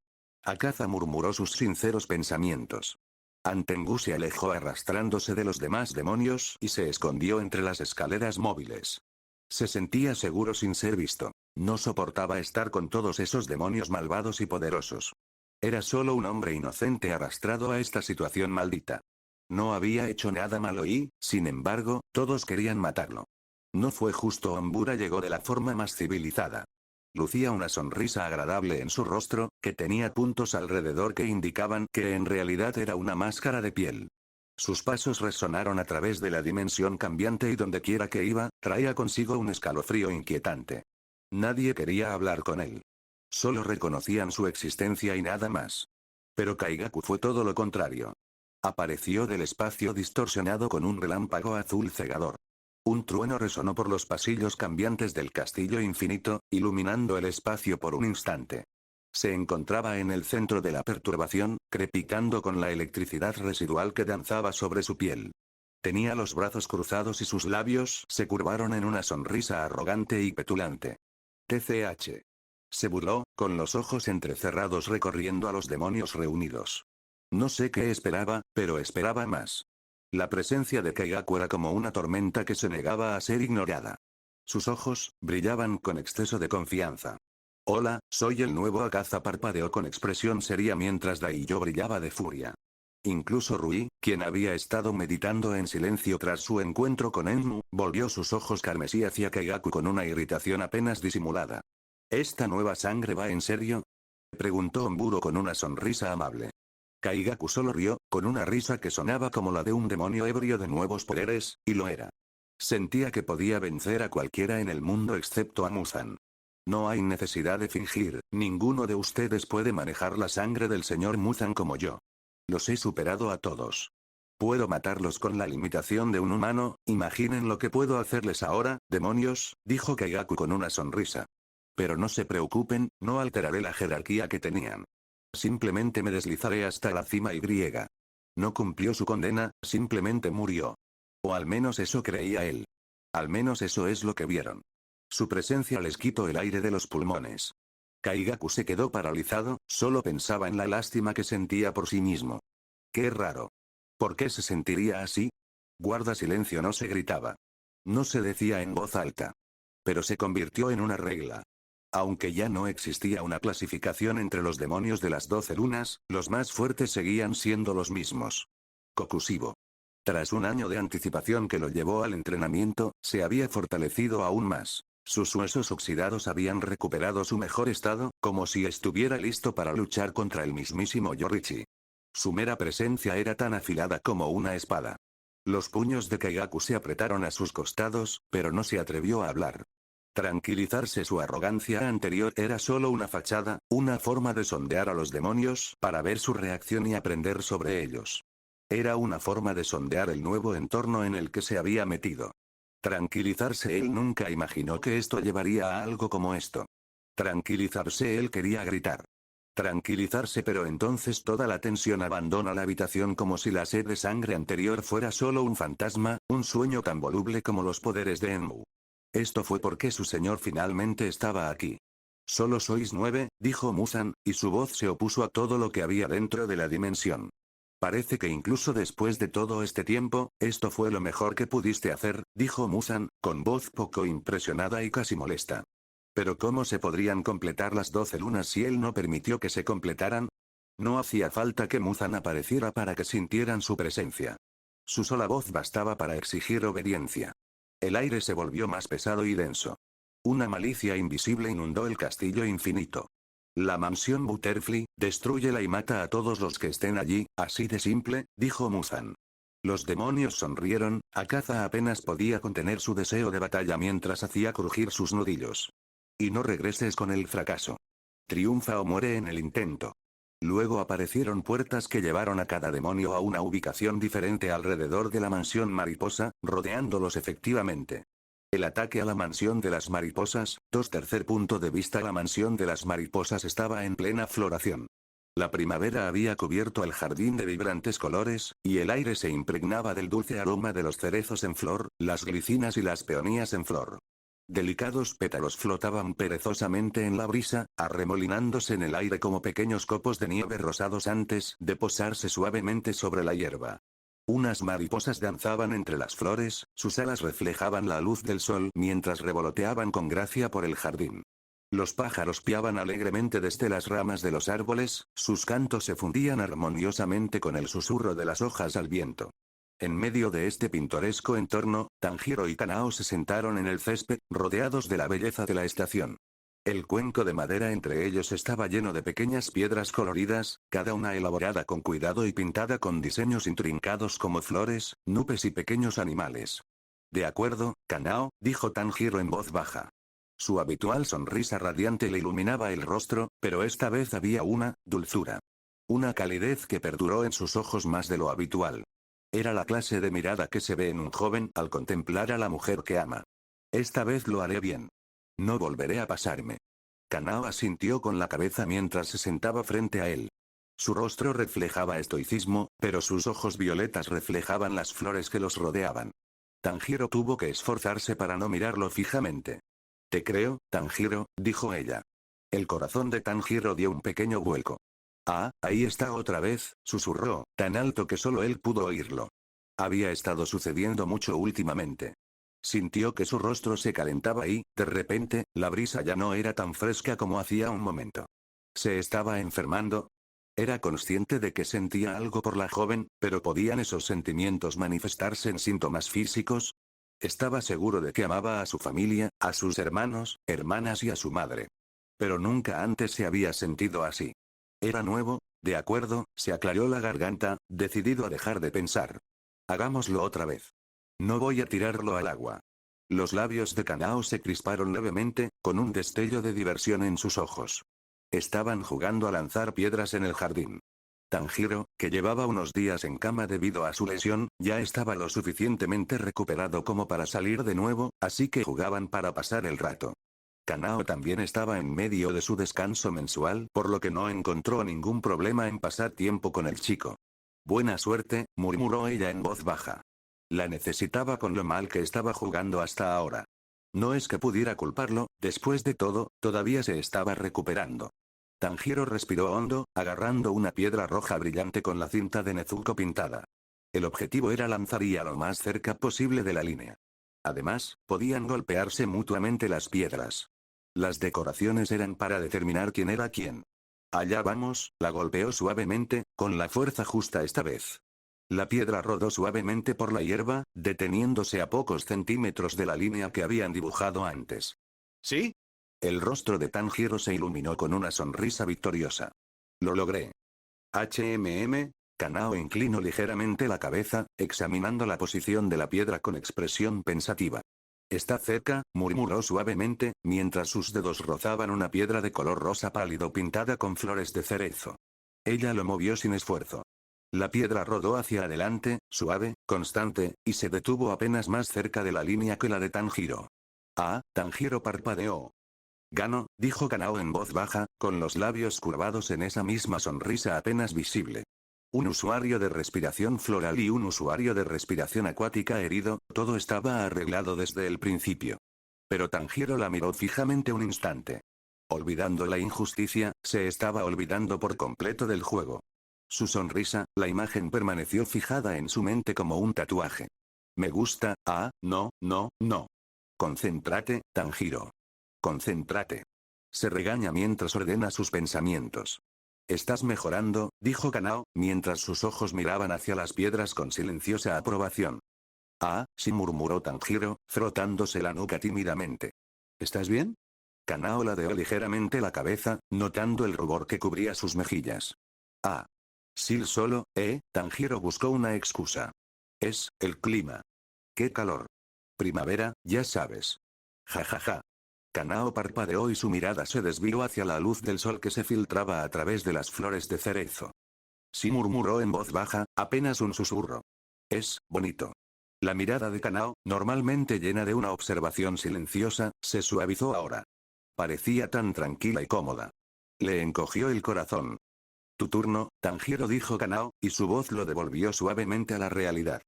Akaza murmuró sus sinceros pensamientos. Antengu se alejó arrastrándose de los demás demonios y se escondió entre las escaleras móviles. Se sentía seguro sin ser visto. No soportaba estar con todos esos demonios malvados y poderosos. Era solo un hombre inocente arrastrado a esta situación maldita. No había hecho nada malo y, sin embargo, todos querían matarlo. No fue justo. Ambura llegó de la forma más civilizada. Lucía una sonrisa agradable en su rostro, que tenía puntos alrededor que indicaban que en realidad era una máscara de piel. Sus pasos resonaron a través de la dimensión cambiante y donde quiera que iba, traía consigo un escalofrío inquietante. Nadie quería hablar con él. Solo reconocían su existencia y nada más. Pero Kaigaku fue todo lo contrario. Apareció del espacio distorsionado con un relámpago azul cegador. Un trueno resonó por los pasillos cambiantes del castillo infinito, iluminando el espacio por un instante. Se encontraba en el centro de la perturbación, crepitando con la electricidad residual que danzaba sobre su piel. Tenía los brazos cruzados y sus labios se curvaron en una sonrisa arrogante y petulante. TCH. Se burló, con los ojos entrecerrados recorriendo a los demonios reunidos. No sé qué esperaba, pero esperaba más. La presencia de Kaigaku era como una tormenta que se negaba a ser ignorada. Sus ojos brillaban con exceso de confianza. Hola, soy el nuevo Akaza, parpadeó con expresión seria mientras Daiyo brillaba de furia. Incluso Rui, quien había estado meditando en silencio tras su encuentro con Enmu, volvió sus ojos carmesí hacia Kaigaku con una irritación apenas disimulada. ¿Esta nueva sangre va en serio?, preguntó Amburo con una sonrisa amable. Kaigaku solo rió, con una risa que sonaba como la de un demonio ebrio de nuevos poderes, y lo era. Sentía que podía vencer a cualquiera en el mundo excepto a Muzan. No hay necesidad de fingir, ninguno de ustedes puede manejar la sangre del señor Muzan como yo. Los he superado a todos. Puedo matarlos con la limitación de un humano, imaginen lo que puedo hacerles ahora, demonios, dijo Kaigaku con una sonrisa. Pero no se preocupen, no alteraré la jerarquía que tenían. Simplemente me deslizaré hasta la cima y griega. No cumplió su condena, simplemente murió. O al menos eso creía él. Al menos eso es lo que vieron. Su presencia les quitó el aire de los pulmones. Kaigaku se quedó paralizado, solo pensaba en la lástima que sentía por sí mismo. Qué raro. ¿Por qué se sentiría así? Guarda silencio, no se gritaba. No se decía en voz alta. Pero se convirtió en una regla. Aunque ya no existía una clasificación entre los demonios de las 12 lunas, los más fuertes seguían siendo los mismos. Kokushibo. Tras un año de anticipación que lo llevó al entrenamiento, se había fortalecido aún más. Sus huesos oxidados habían recuperado su mejor estado, como si estuviera listo para luchar contra el mismísimo Yorichi. Su mera presencia era tan afilada como una espada. Los puños de Kaigaku se apretaron a sus costados, pero no se atrevió a hablar. Tranquilizarse, su arrogancia anterior era solo una fachada, una forma de sondear a los demonios para ver su reacción y aprender sobre ellos. Era una forma de sondear el nuevo entorno en el que se había metido. Tranquilizarse, él nunca imaginó que esto llevaría a algo como esto. Tranquilizarse, él quería gritar. Tranquilizarse, pero entonces toda la tensión abandona la habitación como si la sed de sangre anterior fuera solo un fantasma, un sueño tan voluble como los poderes de Enmu. Esto fue porque su señor finalmente estaba aquí. Solo sois 9, dijo Muzan, y su voz se opuso a todo lo que había dentro de la dimensión. Parece que incluso después de todo este tiempo, esto fue lo mejor que pudiste hacer, dijo Muzan, con voz poco impresionada y casi molesta. Pero ¿cómo se podrían completar las 12 lunas si él no permitió que se completaran? No hacía falta que Muzan apareciera para que sintieran su presencia. Su sola voz bastaba para exigir obediencia. El aire se volvió más pesado y denso. Una malicia invisible inundó el castillo infinito. La mansión Butterfly, destrúyela y mata a todos los que estén allí, así de simple, dijo Muzan. Los demonios sonrieron, Akaza apenas podía contener su deseo de batalla mientras hacía crujir sus nudillos. Y no regreses con el fracaso. Triunfa o muere en el intento. Luego aparecieron puertas que llevaron a cada demonio a una ubicación diferente alrededor de la mansión mariposa, rodeándolos efectivamente. El ataque a la mansión de las mariposas, tercer punto de vista. La mansión de las mariposas estaba en plena floración. La primavera había cubierto el jardín de vibrantes colores, y el aire se impregnaba del dulce aroma de los cerezos en flor, las glicinas y las peonías en flor. Delicados pétalos flotaban perezosamente en la brisa, arremolinándose en el aire como pequeños copos de nieve rosados antes de posarse suavemente sobre la hierba. Unas mariposas danzaban entre las flores, sus alas reflejaban la luz del sol mientras revoloteaban con gracia por el jardín. Los pájaros piaban alegremente desde las ramas de los árboles, sus cantos se fundían armoniosamente con el susurro de las hojas al viento. En medio de este pintoresco entorno, Tanjiro y Kanao se sentaron en el césped, rodeados de la belleza de la estación. El cuenco de madera entre ellos estaba lleno de pequeñas piedras coloridas, cada una elaborada con cuidado y pintada con diseños intrincados como flores, nubes y pequeños animales. De acuerdo, Kanao, dijo Tanjiro en voz baja. Su habitual sonrisa radiante le iluminaba el rostro, pero esta vez había una dulzura. Una calidez que perduró en sus ojos más de lo habitual. Era la clase de mirada que se ve en un joven al contemplar a la mujer que ama. Esta vez lo haré bien. No volveré a pasarme. Kanao asintió con la cabeza mientras se sentaba frente a él. Su rostro reflejaba estoicismo, pero sus ojos violetas reflejaban las flores que los rodeaban. Tanjiro tuvo que esforzarse para no mirarlo fijamente. Te creo, Tanjiro, dijo ella. El corazón de Tanjiro dio un pequeño vuelco. Ah, ahí está otra vez, susurró, tan alto que solo él pudo oírlo. Había estado sucediendo mucho últimamente. Sintió que su rostro se calentaba y, de repente, la brisa ya no era tan fresca como hacía un momento. ¿Se estaba enfermando? Era consciente de que sentía algo por la joven, pero ¿podían esos sentimientos manifestarse en síntomas físicos? Estaba seguro de que amaba a su familia, a sus hermanos, hermanas y a su madre. Pero nunca antes se había sentido así. Era nuevo, de acuerdo, se aclaró la garganta, decidido a dejar de pensar. Hagámoslo otra vez. No voy a tirarlo al agua. Los labios de Kanao se crisparon levemente, con un destello de diversión en sus ojos. Estaban jugando a lanzar piedras en el jardín. Tanjiro, que llevaba unos días en cama debido a su lesión, ya estaba lo suficientemente recuperado como para salir de nuevo, así que jugaban para pasar el rato. Kanao también estaba en medio de su descanso mensual, por lo que no encontró ningún problema en pasar tiempo con el chico. Buena suerte, murmuró ella en voz baja. La necesitaba con lo mal que estaba jugando hasta ahora. No es que pudiera culparlo, después de todo, todavía se estaba recuperando. Tanjiro respiró hondo, agarrando una piedra roja brillante con la cinta de Nezuko pintada. El objetivo era lanzaría lo más cerca posible de la línea. Además, podían golpearse mutuamente las piedras. Las decoraciones eran para determinar quién era quién. Allá vamos, la golpeó suavemente, con la fuerza justa esta vez. La piedra rodó suavemente por la hierba, deteniéndose a pocos centímetros de la línea que habían dibujado antes. ¿Sí? El rostro de Tanjiro se iluminó con una sonrisa victoriosa. Lo logré. Kanao inclinó ligeramente la cabeza, examinando la posición de la piedra con expresión pensativa. Está cerca, murmuró suavemente, mientras sus dedos rozaban una piedra de color rosa pálido pintada con flores de cerezo. Ella lo movió sin esfuerzo. La piedra rodó hacia adelante, suave, constante, y se detuvo apenas más cerca de la línea que la de Tanjiro. Ah, Tanjiro parpadeó. Gano, dijo Kanao en voz baja, con los labios curvados en esa misma sonrisa apenas visible. Un usuario de respiración floral y un usuario de respiración acuática herido, todo estaba arreglado desde el principio. Pero Tanjiro la miró fijamente un instante. Olvidando la injusticia, se estaba olvidando por completo del juego. Su sonrisa, la imagen permaneció fijada en su mente como un tatuaje. Me gusta, no. Concéntrate, Tanjiro. Concéntrate. Se regaña mientras ordena sus pensamientos. Estás mejorando, dijo Kanao, mientras sus ojos miraban hacia las piedras con silenciosa aprobación. Sí, murmuró Tanjiro, frotándose la nuca tímidamente. ¿Estás bien? Kanao ladeó ligeramente la cabeza, notando el rubor que cubría sus mejillas. Sí, solo, Tanjiro buscó una excusa. Es, el clima. ¡Qué calor! Primavera, ya sabes. Ja ja ja. Kanao parpadeó y su mirada se desvió hacia la luz del sol que se filtraba a través de las flores de cerezo. Sí, murmuró en voz baja, apenas un susurro. Es bonito. La mirada de Kanao, normalmente llena de una observación silenciosa, se suavizó ahora. Parecía tan tranquila y cómoda. Le encogió el corazón. Tu turno, Tanjiro, dijo Kanao, y su voz lo devolvió suavemente a la realidad.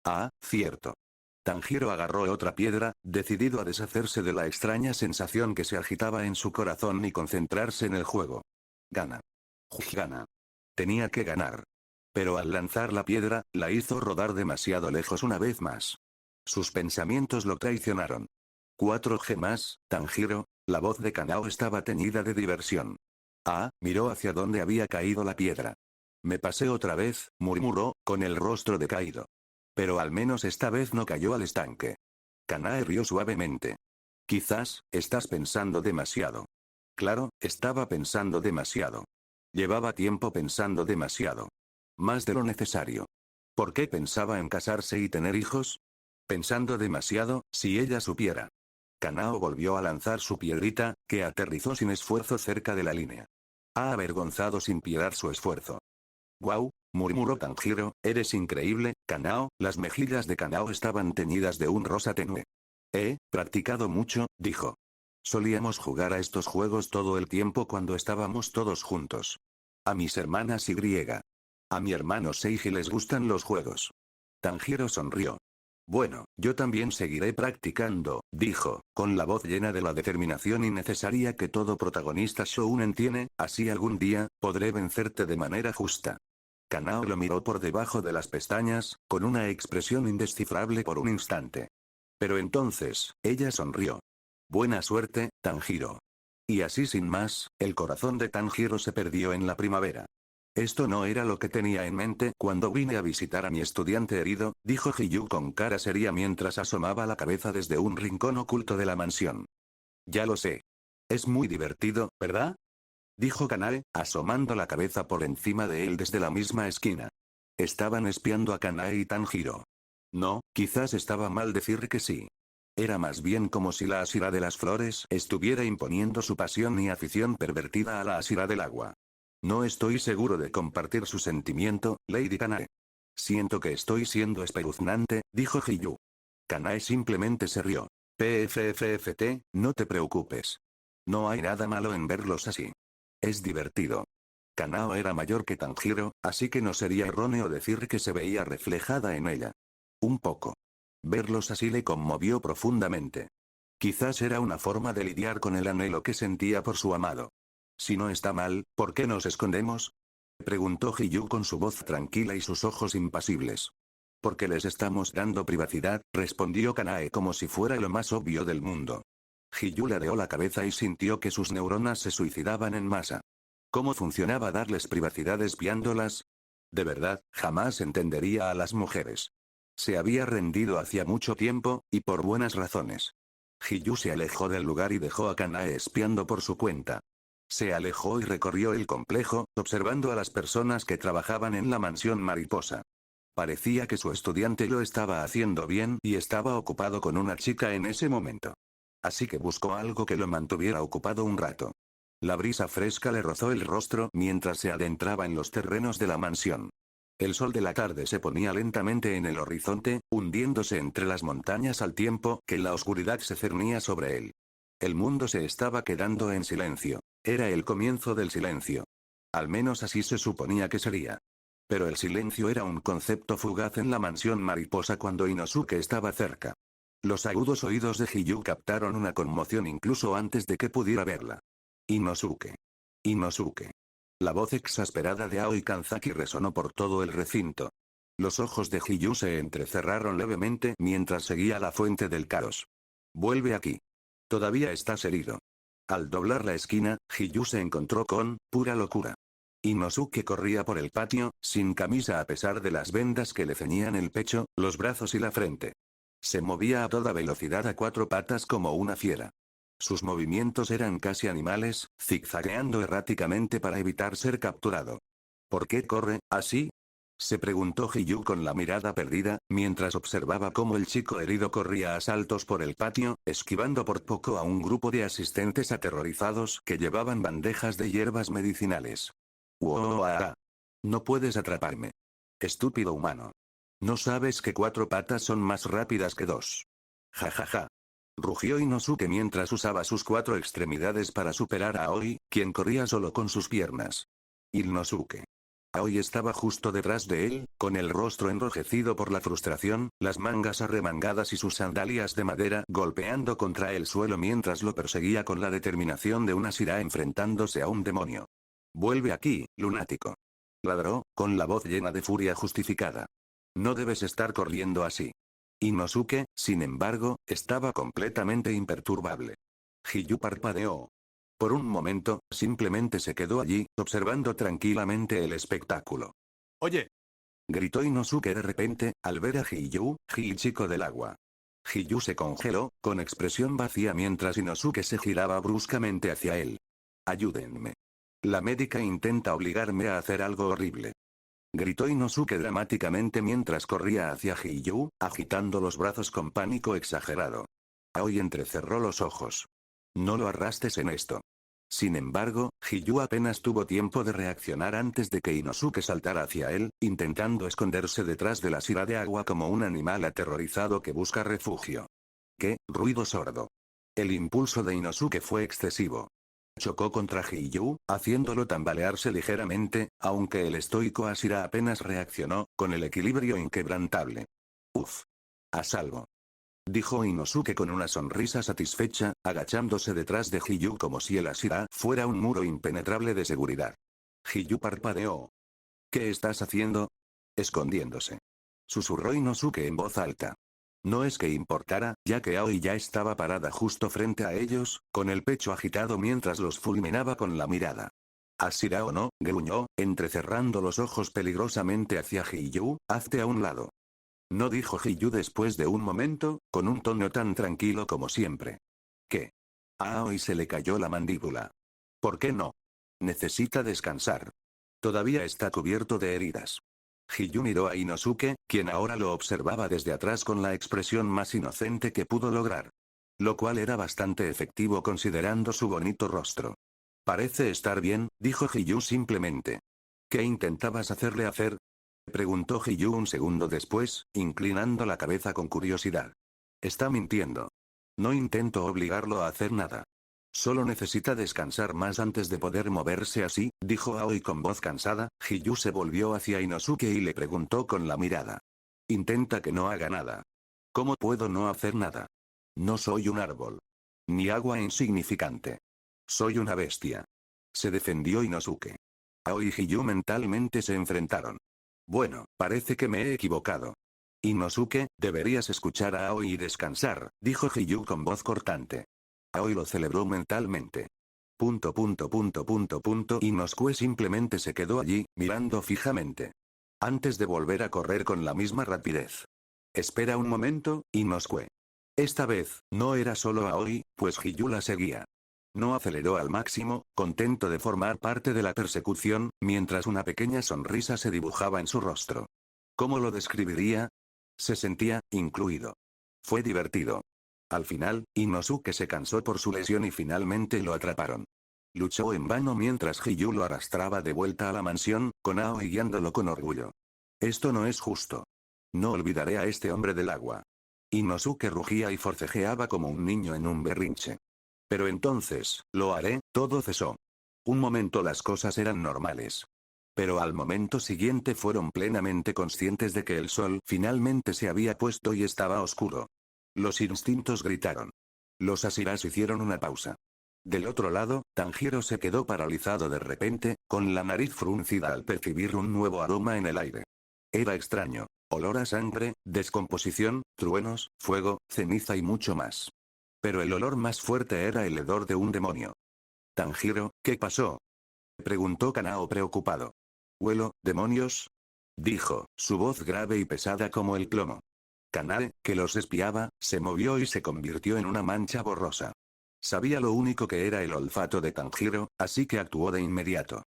Ah, cierto. Tanjiro agarró otra piedra, decidido a deshacerse de la extraña sensación que se agitaba en su corazón y concentrarse en el juego. Gana. Gana. Tenía que ganar. Pero al lanzar la piedra, la hizo rodar demasiado lejos una vez más. Sus pensamientos lo traicionaron. 4G más, Tanjiro. La voz de Kanao estaba teñida de diversión. Ah, miró hacia donde había caído la piedra. Me pasé otra vez, murmuró, con el rostro decaído. Pero al menos esta vez no cayó al estanque. Kanae rió suavemente. Quizás, estás pensando demasiado. Claro, estaba pensando demasiado. Llevaba tiempo pensando demasiado. Más de lo necesario. ¿Por qué pensaba en casarse y tener hijos? Pensando demasiado, si ella supiera. Kanao volvió a lanzar su piedrita, que aterrizó sin esfuerzo cerca de la línea. Ha avergonzado sin piedad su esfuerzo. «Guau», murmuró Tanjiro, eres increíble, Kanao. Las mejillas de Kanao estaban teñidas de un rosa tenue. He practicado mucho, dijo. Solíamos jugar a estos juegos todo el tiempo cuando estábamos todos juntos. A mis hermanas y a mi hermano Seiji les gustan los juegos. Tanjiro sonrió. Bueno, yo también seguiré practicando, dijo, con la voz llena de la determinación innecesaria que todo protagonista shounen tiene, así algún día, podré vencerte de manera justa. Kanao lo miró por debajo de las pestañas, con una expresión indescifrable por un instante. Pero entonces, ella sonrió. Buena suerte, Tanjiro. Y así sin más, el corazón de Tanjiro se perdió en la primavera. Esto no era lo que tenía en mente cuando vine a visitar a mi estudiante herido, dijo Hiyu con cara seria mientras asomaba la cabeza desde un rincón oculto de la mansión. Ya lo sé. Es muy divertido, ¿verdad? Dijo Kanae, asomando la cabeza por encima de él desde la misma esquina. Estaban espiando a Kanae y Tanjiro. No, quizás estaba mal decir que sí. Era más bien como si la Ashira de las flores estuviera imponiendo su pasión y afición pervertida a la Ashira del agua. No estoy seguro de compartir su sentimiento, Lady Kanae. Siento que estoy siendo espeluznante, dijo Hiyu. Kanae simplemente se rió. PFFFT, no te preocupes. No hay nada malo en verlos así. Es divertido. Kanao era mayor que Tanjiro, así que no sería erróneo decir que se veía reflejada en ella. Un poco. Verlos así le conmovió profundamente. Quizás era una forma de lidiar con el anhelo que sentía por su amado. Si no está mal, ¿por qué nos escondemos? Preguntó Hiyu con su voz tranquila y sus ojos impasibles. Porque les estamos dando privacidad, respondió Kanae como si fuera lo más obvio del mundo. Hiyu ladeó la cabeza y sintió que sus neuronas se suicidaban en masa. ¿Cómo funcionaba darles privacidad espiándolas? De verdad, jamás entendería a las mujeres. Se había rendido hacía mucho tiempo, y por buenas razones. Hiyu se alejó del lugar y dejó a Kanae espiando por su cuenta. Se alejó y recorrió el complejo, observando a las personas que trabajaban en la mansión mariposa. Parecía que su estudiante lo estaba haciendo bien y estaba ocupado con una chica en ese momento. Así que buscó algo que lo mantuviera ocupado un rato. La brisa fresca le rozó el rostro mientras se adentraba en los terrenos de la mansión. El sol de la tarde se ponía lentamente en el horizonte, hundiéndose entre las montañas al tiempo que la oscuridad se cernía sobre él. El mundo se estaba quedando en silencio. Era el comienzo del silencio. Al menos así se suponía que sería. Pero el silencio era un concepto fugaz en la mansión mariposa cuando Inosuke estaba cerca. Los agudos oídos de Hiyu captaron una conmoción incluso antes de que pudiera verla. Inosuke. Inosuke. La voz exasperada de Aoi Kanzaki resonó por todo el recinto. Los ojos de Hiyu se entrecerraron levemente mientras seguía la fuente del caos. Vuelve aquí. Todavía estás herido. Al doblar la esquina, Hiyu se encontró con pura locura. Inosuke corría por el patio, sin camisa a pesar de las vendas que le ceñían el pecho, los brazos y la frente. Se movía a toda velocidad a cuatro patas como una fiera. Sus movimientos eran casi animales, zigzagueando erráticamente para evitar ser capturado. ¿Por qué corre así? Se preguntó Hiyu con la mirada perdida, mientras observaba cómo el chico herido corría a saltos por el patio, esquivando por poco a un grupo de asistentes aterrorizados que llevaban bandejas de hierbas medicinales. ¡Wow! No puedes atraparme. Estúpido humano. ¿No sabes que 4 patas son más rápidas que 2? Ja ja ja. Rugió Inosuke mientras usaba sus 4 extremidades para superar a Aoi, quien corría solo con sus piernas. Inosuke. Aoi estaba justo detrás de él, con el rostro enrojecido por la frustración, las mangas arremangadas y sus sandalias de madera golpeando contra el suelo mientras lo perseguía con la determinación de una Shira enfrentándose a un demonio. «Vuelve aquí, lunático», ladró, con la voz llena de furia justificada. «No debes estar corriendo así». Inosuke, sin embargo, estaba completamente imperturbable. Hiyu parpadeó. Por un momento, simplemente se quedó allí, observando tranquilamente el espectáculo. «¡Oye!», gritó Inosuke de repente, al ver a Hiyu, chico del agua. Hiyu se congeló, con expresión vacía mientras Inosuke se giraba bruscamente hacia él. «Ayúdenme. La médica intenta obligarme a hacer algo horrible», gritó Inosuke dramáticamente mientras corría hacia Hiyu, agitando los brazos con pánico exagerado. Aoi entrecerró los ojos. «No lo arrastres en esto». Sin embargo, Hiyu apenas tuvo tiempo de reaccionar antes de que Inosuke saltara hacia él, intentando esconderse detrás de la Shira de agua como un animal aterrorizado que busca refugio. ¡Qué ruido sordo! El impulso de Inosuke fue excesivo. Chocó contra Hiyu, haciéndolo tambalearse ligeramente, aunque el estoico Ashira apenas reaccionó, con el equilibrio inquebrantable. «Uf. A salvo», dijo Inosuke con una sonrisa satisfecha, agachándose detrás de Hiyu como si el Ashira fuera un muro impenetrable de seguridad. Hiyu parpadeó. «¿Qué estás haciendo?», escondiéndose, susurró Inosuke en voz alta. No es que importara, ya que Aoi ya estaba parada justo frente a ellos, con el pecho agitado mientras los fulminaba con la mirada. «Ashira o no», gruñó, entrecerrando los ojos peligrosamente hacia Hiyu, «hazte a un lado». No, dijo Hiyu después de un momento, con un tono tan tranquilo como siempre. «¿Qué?». A Aoi se le cayó la mandíbula. «¿Por qué no? Necesita descansar. Todavía está cubierto de heridas». Hiyu miró a Inosuke, quien ahora lo observaba desde atrás con la expresión más inocente que pudo lograr. Lo cual era bastante efectivo considerando su bonito rostro. «Parece estar bien», dijo Hiyu simplemente. «¿Qué intentabas hacerle hacer?», preguntó Hiyu un segundo después, inclinando la cabeza con curiosidad. «Está mintiendo. No intento obligarlo a hacer nada. Solo necesita descansar más antes de poder moverse así», dijo Aoi con voz cansada. Hiyu se volvió hacia Inosuke y le preguntó con la mirada. «Intenta que no haga nada». «¿Cómo puedo no hacer nada? No soy un árbol. Ni agua insignificante. Soy una bestia», se defendió Inosuke. Aoi y Hiyu mentalmente se enfrentaron. «Bueno, parece que me he equivocado. Inosuke, deberías escuchar a Aoi y descansar», dijo Hiyu con voz cortante. Aoi lo celebró mentalmente. Inosuke simplemente se quedó allí, mirando fijamente. Antes de volver a correr con la misma rapidez. «Espera un momento, Inosuke». Esta vez, no era solo Aoi, pues Hiyu la seguía. No aceleró al máximo, contento de formar parte de la persecución, mientras una pequeña sonrisa se dibujaba en su rostro. ¿Cómo lo describiría? Se sentía, incluido. Fue divertido. Al final, Inosuke se cansó por su lesión y finalmente lo atraparon. Luchó en vano mientras Hiyu lo arrastraba de vuelta a la mansión, con Aoi guiándolo con orgullo. «Esto no es justo. No olvidaré a este hombre del agua». Inosuke rugía y forcejeaba como un niño en un berrinche. «Pero entonces, lo haré», todo cesó. Un momento las cosas eran normales. Pero al momento siguiente fueron plenamente conscientes de que el sol finalmente se había puesto y estaba oscuro. Los instintos gritaron. Los Ashiras hicieron una pausa. Del otro lado, Tanjiro se quedó paralizado de repente, con la nariz fruncida al percibir un nuevo aroma en el aire. Era extraño. Olor a sangre, descomposición, truenos, fuego, ceniza y mucho más. Pero el olor más fuerte era el hedor de un demonio. «Tanjiro, ¿qué pasó?», preguntó Kanao preocupado. «Huelo, demonios», dijo, su voz grave y pesada como el plomo. Kanae, que los espiaba, se movió y se convirtió en una mancha borrosa. Sabía lo único que era el olfato de Tanjiro, así que actuó de inmediato.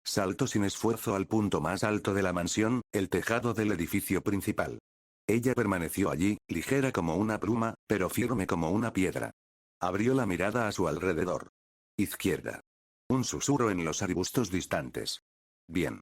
Saltó sin esfuerzo al punto más alto de la mansión, el tejado del edificio principal. Ella permaneció allí, ligera como una pluma, pero firme como una piedra. Abrió la mirada a su alrededor. Izquierda. Un susurro en los arbustos distantes. Bien.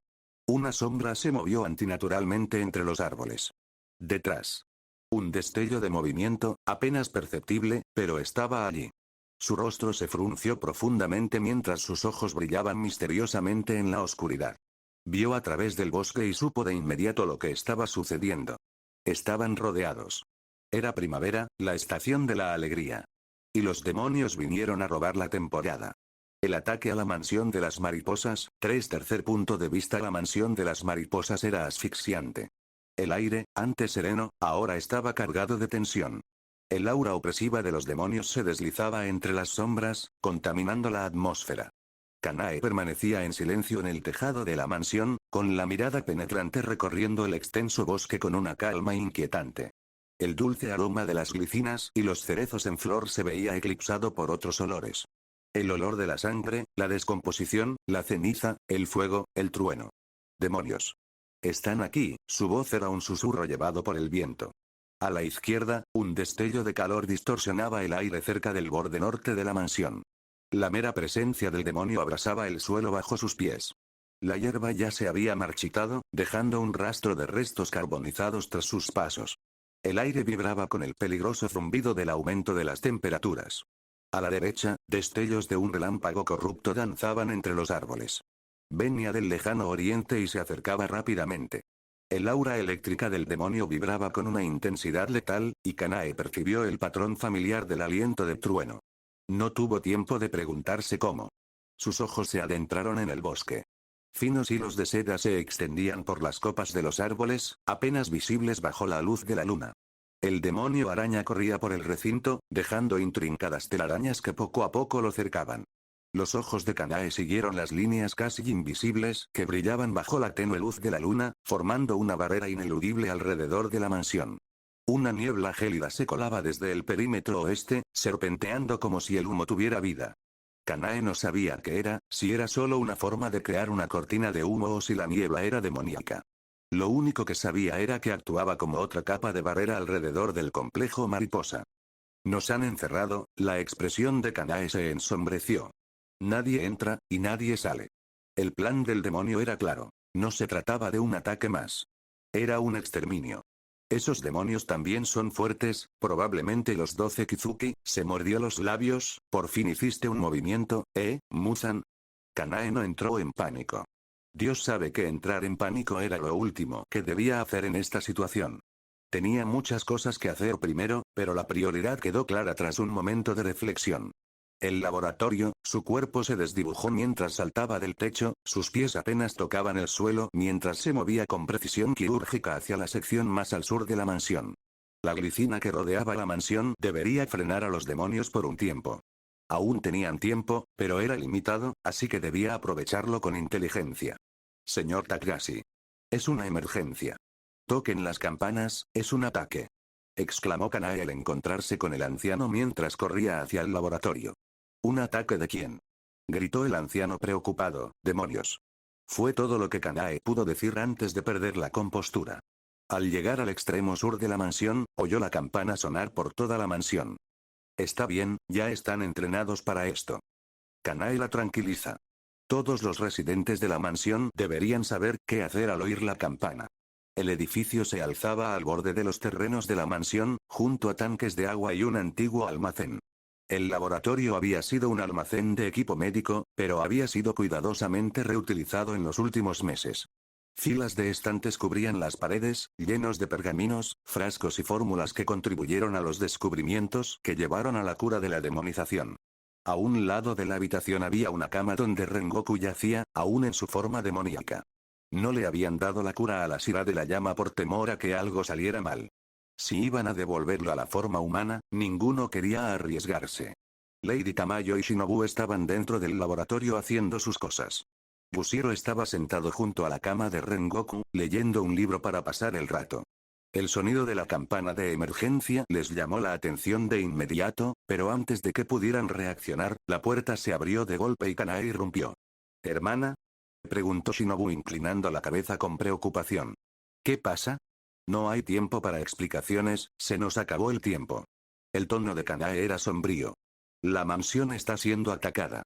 Una sombra se movió antinaturalmente entre los árboles. Detrás. Un destello de movimiento, apenas perceptible, pero estaba allí. Su rostro se frunció profundamente mientras sus ojos brillaban misteriosamente en la oscuridad. Vio a través del bosque y supo de inmediato lo que estaba sucediendo. Estaban rodeados. Era primavera, la estación de la alegría. Y los demonios vinieron a robar la temporada. El ataque a la mansión de las mariposas, tercer punto de vista. La mansión de las mariposas era asfixiante. El aire, antes sereno, ahora estaba cargado de tensión. El aura opresiva de los demonios se deslizaba entre las sombras, contaminando la atmósfera. Kanae permanecía en silencio en el tejado de la mansión, con la mirada penetrante recorriendo el extenso bosque con una calma inquietante. El dulce aroma de las glicinas y los cerezos en flor se veía eclipsado por otros olores. El olor de la sangre, la descomposición, la ceniza, el fuego, el trueno. Demonios. Están aquí, su voz era un susurro llevado por el viento. A la izquierda, un destello de calor distorsionaba el aire cerca del borde norte de la mansión. La mera presencia del demonio abrasaba el suelo bajo sus pies. La hierba ya se había marchitado, dejando un rastro de restos carbonizados tras sus pasos. El aire vibraba con el peligroso zumbido del aumento de las temperaturas. A la derecha, destellos de un relámpago corrupto danzaban entre los árboles. Venía del lejano oriente y se acercaba rápidamente. El aura eléctrica del demonio vibraba con una intensidad letal, y Kanae percibió el patrón familiar del aliento de trueno. No tuvo tiempo de preguntarse cómo. Sus ojos se adentraron en el bosque. Finos hilos de seda se extendían por las copas de los árboles, apenas visibles bajo la luz de la luna. El demonio araña corría por el recinto, dejando intrincadas telarañas que poco a poco lo cercaban. Los ojos de Kanae siguieron las líneas casi invisibles que brillaban bajo la tenue luz de la luna, formando una barrera ineludible alrededor de la mansión. Una niebla gélida se colaba desde el perímetro oeste, serpenteando como si el humo tuviera vida. Kanae no sabía qué era, si era solo una forma de crear una cortina de humo o si la niebla era demoníaca. Lo único que sabía era que actuaba como otra capa de barrera alrededor del complejo mariposa. Nos han encerrado, la expresión de Kanae se ensombreció. Nadie entra, y nadie sale. El plan del demonio era claro. No se trataba de un ataque más. Era un exterminio. Esos demonios también son fuertes, probablemente los 12 Kizuki. Se mordió los labios. Por fin hiciste un movimiento, Muzan. Kanae no entró en pánico. Dios sabe que entrar en pánico era lo último que debía hacer en esta situación. Tenía muchas cosas que hacer primero, pero la prioridad quedó clara tras un momento de reflexión. El laboratorio, su cuerpo se desdibujó mientras saltaba del techo, sus pies apenas tocaban el suelo mientras se movía con precisión quirúrgica hacia la sección más al sur de la mansión. La glicina que rodeaba la mansión debería frenar a los demonios por un tiempo. Aún tenían tiempo, pero era limitado, así que debía aprovecharlo con inteligencia. Señor Takashi. Es una emergencia. Toquen las campanas, es un ataque. Exclamó Kanae al encontrarse con el anciano mientras corría hacia el laboratorio. ¿Un ataque de quién? Gritó el anciano preocupado. Demonios. Fue todo lo que Kanae pudo decir antes de perder la compostura. Al llegar al extremo sur de la mansión, oyó la campana sonar por toda la mansión. Está bien, ya están entrenados para esto. Kanae la tranquiliza. Todos los residentes de la mansión deberían saber qué hacer al oír la campana. El edificio se alzaba al borde de los terrenos de la mansión, junto a tanques de agua y un antiguo almacén. El laboratorio había sido un almacén de equipo médico, pero había sido cuidadosamente reutilizado en los últimos meses. Filas de estantes cubrían las paredes, llenos de pergaminos, frascos y fórmulas que contribuyeron a los descubrimientos que llevaron a la cura de la demonización. A un lado de la habitación había una cama donde Rengoku yacía, aún en su forma demoníaca. No le habían dado la cura a la Shira de la llama por temor a que algo saliera mal. Si iban a devolverlo a la forma humana, ninguno quería arriesgarse. Lady Tamayo y Shinobu estaban dentro del laboratorio haciendo sus cosas. Bushiro estaba sentado junto a la cama de Rengoku, leyendo un libro para pasar el rato. El sonido de la campana de emergencia les llamó la atención de inmediato, pero antes de que pudieran reaccionar, la puerta se abrió de golpe y Kanae irrumpió. ¿Hermana? Preguntó Shinobu inclinando la cabeza con preocupación. ¿Qué pasa? No hay tiempo para explicaciones, se nos acabó el tiempo. El tono de Kanae era sombrío. La mansión está siendo atacada.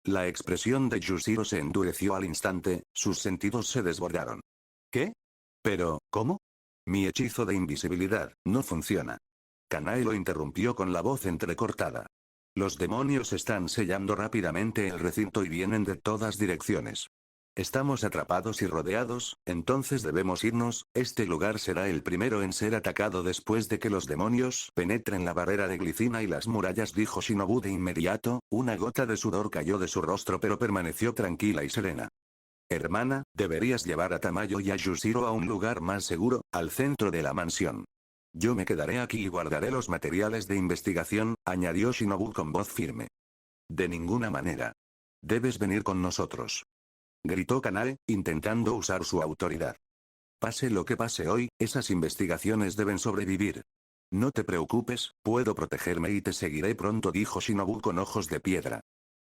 La expresión de Yushiro se endureció al instante, sus sentidos se desbordaron. ¿Qué? Pero, ¿cómo? Mi hechizo de invisibilidad no funciona. Kanae lo interrumpió con la voz entrecortada. Los demonios están sellando rápidamente el recinto y vienen de todas direcciones. Estamos atrapados y rodeados, entonces debemos irnos, este lugar será el primero en ser atacado después de que los demonios penetren la barrera de glicina y las murallas, dijo Shinobu de inmediato, una gota de sudor cayó de su rostro pero permaneció tranquila y serena. Hermana, deberías llevar a Tamayo y a Yushiro a un lugar más seguro, al centro de la mansión. Yo me quedaré aquí y guardaré los materiales de investigación, añadió Shinobu con voz firme. De ninguna manera. Debes venir con nosotros. Gritó Kanae, intentando usar su autoridad. Pase lo que pase hoy, esas investigaciones deben sobrevivir. No te preocupes, puedo protegerme y te seguiré pronto, dijo Shinobu con ojos de piedra.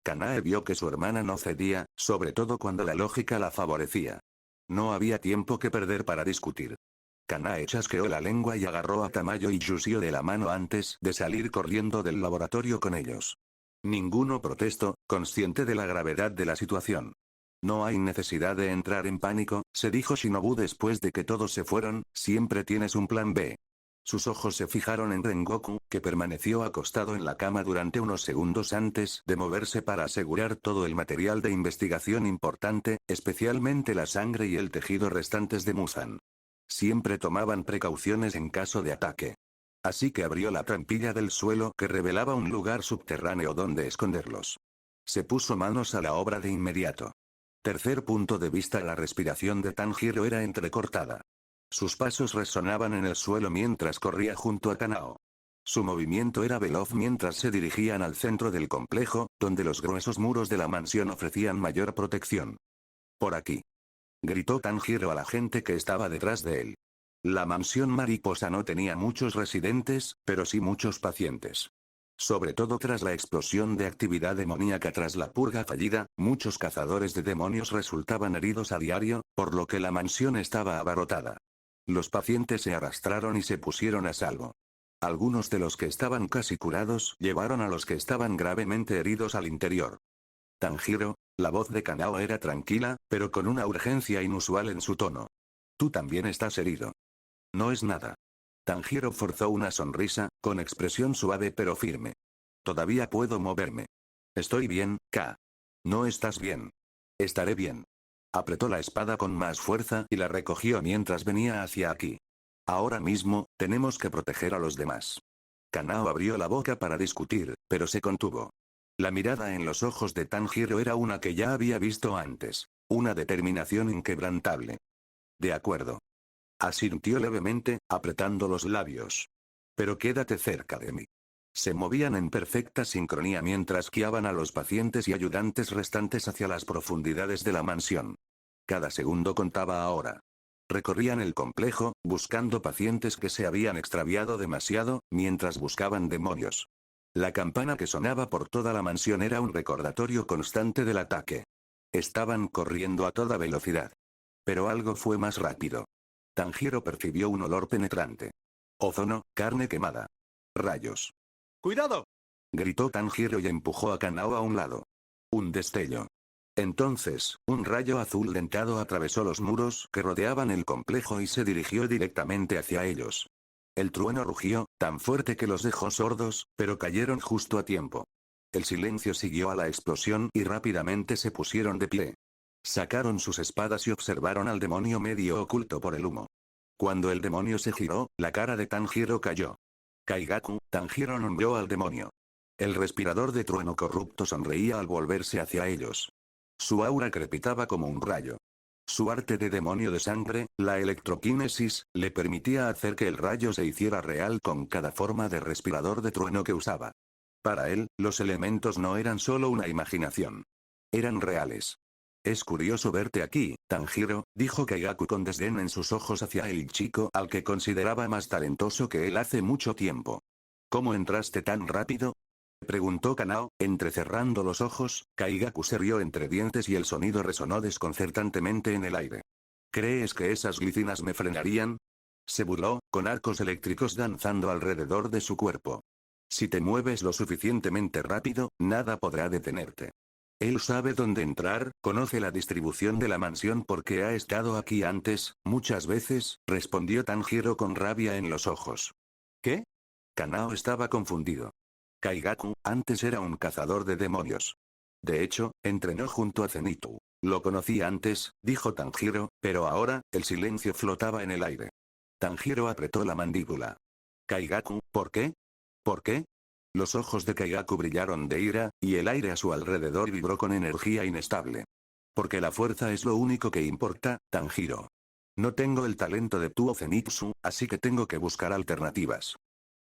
Kanae vio que su hermana no cedía, sobre todo cuando la lógica la favorecía. No había tiempo que perder para discutir. Kanae chasqueó la lengua y agarró a Tamayo y Yushiro de la mano antes de salir corriendo del laboratorio con ellos. Ninguno protestó, consciente de la gravedad de la situación. No hay necesidad de entrar en pánico, se dijo Shinobu después de que todos se fueron, siempre tienes un plan B. Sus ojos se fijaron en Rengoku, que permaneció acostado en la cama durante unos segundos antes de moverse para asegurar todo el material de investigación importante, especialmente la sangre y el tejido restantes de Muzan. Siempre tomaban precauciones en caso de ataque. Así que abrió la trampilla del suelo que revelaba un lugar subterráneo donde esconderlos. Se puso manos a la obra de inmediato. Tercer punto de vista, la respiración de Tanjiro era entrecortada. Sus pasos resonaban en el suelo mientras corría junto a Kanao. Su movimiento era veloz mientras se dirigían al centro del complejo, donde los gruesos muros de la mansión ofrecían mayor protección. Por aquí. Gritó Tanjiro a la gente que estaba detrás de él. La mansión mariposa no tenía muchos residentes, pero sí muchos pacientes. Sobre todo tras la explosión de actividad demoníaca tras la purga fallida, muchos cazadores de demonios resultaban heridos a diario, por lo que la mansión estaba abarrotada. Los pacientes se arrastraron y se pusieron a salvo. Algunos de los que estaban casi curados llevaron a los que estaban gravemente heridos al interior. Tanjiro, la voz de Kanao era tranquila, pero con una urgencia inusual en su tono. Tú también estás herido. No es nada. Tanjiro forzó una sonrisa, con expresión suave pero firme. Todavía puedo moverme. Estoy bien, K. No estás bien. Estaré bien. Apretó la espada con más fuerza y la recogió mientras venía hacia aquí. Ahora mismo, tenemos que proteger a los demás. Kanao abrió la boca para discutir, pero se contuvo. La mirada en los ojos de Tanjiro era una que ya había visto antes. Una determinación inquebrantable. De acuerdo. Asintió levemente, apretando los labios. Pero quédate cerca de mí. Se movían en perfecta sincronía mientras guiaban a los pacientes y ayudantes restantes hacia las profundidades de la mansión. Cada segundo contaba ahora. Recorrían el complejo, buscando pacientes que se habían extraviado demasiado, mientras buscaban demonios. La campana que sonaba por toda la mansión era un recordatorio constante del ataque. Estaban corriendo a toda velocidad. Pero algo fue más rápido. Tanjiro percibió un olor penetrante. Ozono, carne quemada. Rayos. ¡Cuidado! Gritó Tanjiro y empujó a Kanao a un lado. Un destello. Entonces, un rayo azul dentado atravesó los muros que rodeaban el complejo y se dirigió directamente hacia ellos. El trueno rugió, tan fuerte que los dejó sordos, pero cayeron justo a tiempo. El silencio siguió a la explosión y rápidamente se pusieron de pie. Sacaron sus espadas y observaron al demonio medio oculto por el humo. Cuando el demonio se giró, la cara de Tanjiro cayó. Kaigaku, Tanjiro nombró al demonio. El respirador de trueno corrupto sonreía al volverse hacia ellos. Su aura crepitaba como un rayo. Su arte de demonio de sangre, la electroquinesis, le permitía hacer que el rayo se hiciera real con cada forma de respirador de trueno que usaba. Para él, los elementos no eran solo una imaginación. Eran reales. Es curioso verte aquí, Tanjiro, dijo Kaigaku con desdén en sus ojos hacia el chico al que consideraba más talentoso que él hace mucho tiempo. ¿Cómo entraste tan rápido? Preguntó Kanao, entrecerrando los ojos. Kaigaku se rió entre dientes y el sonido resonó desconcertantemente en el aire. ¿Crees que esas glicinas me frenarían? Se burló, con arcos eléctricos danzando alrededor de su cuerpo. Si te mueves lo suficientemente rápido, nada podrá detenerte. Él sabe dónde entrar, conoce la distribución de la mansión porque ha estado aquí antes, muchas veces, respondió Tanjiro con rabia en los ojos. ¿Qué? Kanao estaba confundido. Kaigaku, antes era un cazador de demonios. De hecho, entrenó junto a Zenitsu. Lo conocí antes, dijo Tanjiro, pero ahora, el silencio flotaba en el aire. Tanjiro apretó la mandíbula. Kaigaku, ¿por qué? ¿Por qué? Los ojos de Kaigaku brillaron de ira, y el aire a su alrededor vibró con energía inestable. Porque la fuerza es lo único que importa, Tanjiro. No tengo el talento de tu Zenitsu, así que tengo que buscar alternativas.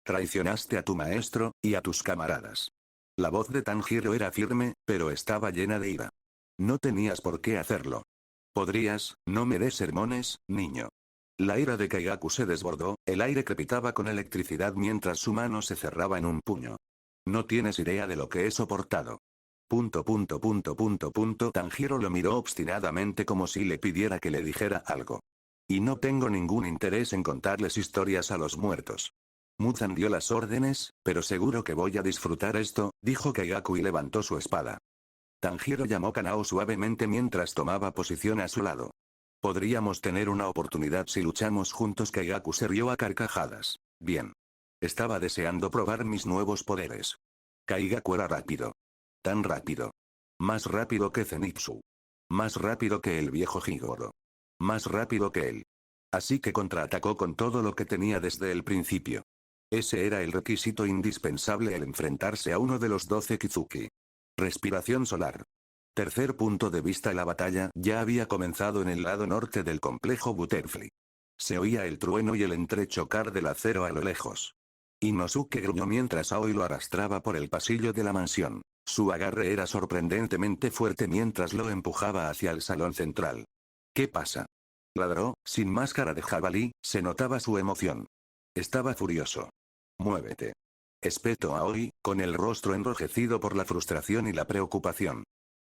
Traicionaste a tu maestro, y a tus camaradas. La voz de Tanjiro era firme, pero estaba llena de ira. No tenías por qué hacerlo. Podrías, no me des sermones, niño. La ira de Kaigaku se desbordó, el aire crepitaba con electricidad mientras su mano se cerraba en un puño. No tienes idea de lo que he soportado. Tanjiro lo miró obstinadamente como si le pidiera que le dijera algo. Y no tengo ningún interés en contarles historias a los muertos. Muzan dio las órdenes, pero seguro que voy a disfrutar esto, dijo Kaigaku y levantó su espada. Tanjiro llamó Kanao suavemente mientras tomaba posición a su lado. Podríamos tener una oportunidad si luchamos juntos. Kaigaku se rió a carcajadas. Bien. Estaba deseando probar mis nuevos poderes. Kaigaku era rápido. Tan rápido. Más rápido que Zenitsu. Más rápido que el viejo Higoro. Más rápido que él. Así que contraatacó con todo lo que tenía desde el principio. Ese era el requisito indispensable al enfrentarse a uno de los 12 Kizuki. Respiración solar. Tercer punto de vista. La batalla ya había comenzado en el lado norte del complejo Butterfly. Se oía el trueno y el entrechocar del acero a lo lejos. Inosuke gruñó mientras Aoi lo arrastraba por el pasillo de la mansión. Su agarre era sorprendentemente fuerte mientras lo empujaba hacia el salón central. ¿Qué pasa? Ladró, sin máscara de jabalí, se notaba su emoción. Estaba furioso. Muévete. Espetó Aoi, con el rostro enrojecido por la frustración y la preocupación.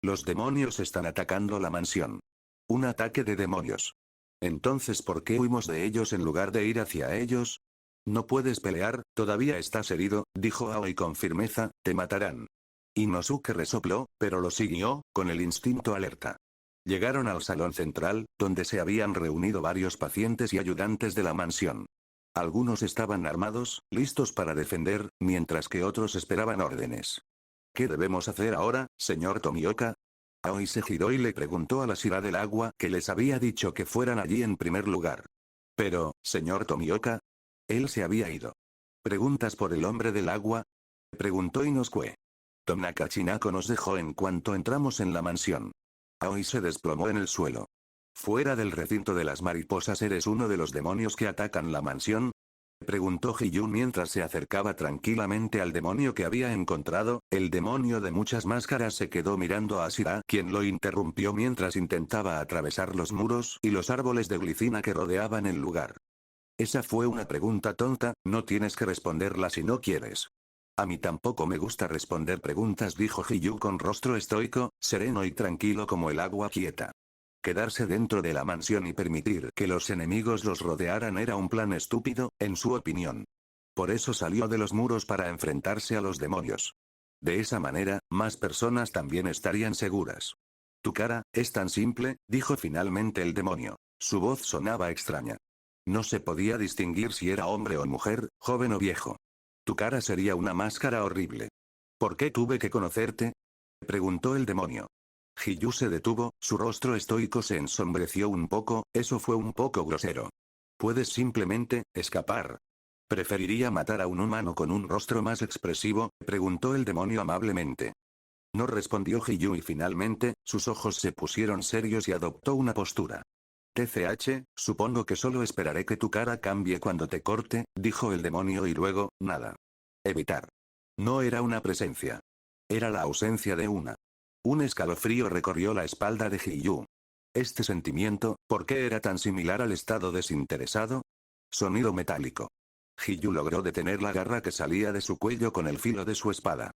Los demonios están atacando la mansión. Un ataque de demonios. Entonces, ¿por qué huimos de ellos en lugar de ir hacia ellos? No puedes pelear, todavía estás herido, dijo Aoi con firmeza, te matarán. Inosuke resopló, pero lo siguió, con el instinto alerta. Llegaron al salón central, donde se habían reunido varios pacientes y ayudantes de la mansión. Algunos estaban armados, listos para defender, mientras que otros esperaban órdenes. ¿Qué debemos hacer ahora, señor Tomioka? Aoi se giró y le preguntó a la Shira del agua que les había dicho que fueran allí en primer lugar. Pero, señor Tomioka, él se había ido. ¿Preguntas por el hombre del agua? Preguntó Inosuke. Tonaka Chinako nos dejó en cuanto entramos en la mansión. Aoi se desplomó en el suelo. ¿Fuera del recinto de las mariposas eres uno de los demonios que atacan la mansión? Preguntó Hiyun mientras se acercaba tranquilamente al demonio que había encontrado. El demonio de muchas máscaras se quedó mirando a Shira, quien lo interrumpió mientras intentaba atravesar los muros y los árboles de glicina que rodeaban el lugar. Esa fue una pregunta tonta, no tienes que responderla si no quieres. A mí tampoco me gusta responder preguntas, dijo Hiyun con rostro estoico, sereno y tranquilo como el agua quieta. Quedarse dentro de la mansión y permitir que los enemigos los rodearan era un plan estúpido, en su opinión. Por eso salió de los muros para enfrentarse a los demonios. De esa manera, más personas también estarían seguras. Tu cara, es tan simple, dijo finalmente el demonio. Su voz sonaba extraña. No se podía distinguir si era hombre o mujer, joven o viejo. Tu cara sería una máscara horrible. ¿Por qué tuve que conocerte? Preguntó el demonio. Hiyun se detuvo, su rostro estoico se ensombreció un poco, eso fue un poco grosero. ¿Puedes simplemente, escapar? ¿Preferiría matar a un humano con un rostro más expresivo? Preguntó el demonio amablemente. No respondió Hiyun y finalmente, sus ojos se pusieron serios y adoptó una postura. TCH, supongo que solo esperaré que tu cara cambie cuando te corte, dijo el demonio y luego, nada. Evitar. No era una presencia. Era la ausencia de una. Un escalofrío recorrió la espalda de Hiyun. Este sentimiento, ¿por qué era tan similar al estado desinteresado? Sonido metálico. Hiyun logró detener la garra que salía de su cuello con el filo de su espada.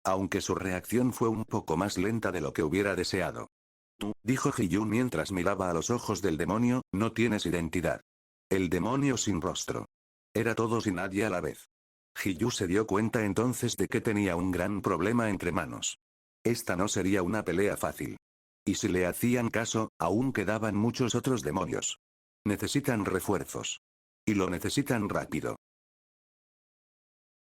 Aunque su reacción fue un poco más lenta de lo que hubiera deseado. Tú, dijo Ji-Yoon mientras miraba a los ojos del demonio, no tienes identidad. El demonio sin rostro. Era todos y nadie a la vez. Ji-Yoon se dio cuenta entonces de que tenía un gran problema entre manos. Esta no sería una pelea fácil. Y si le hacían caso, aún quedaban muchos otros demonios. Necesitan refuerzos. Y lo necesitan rápido.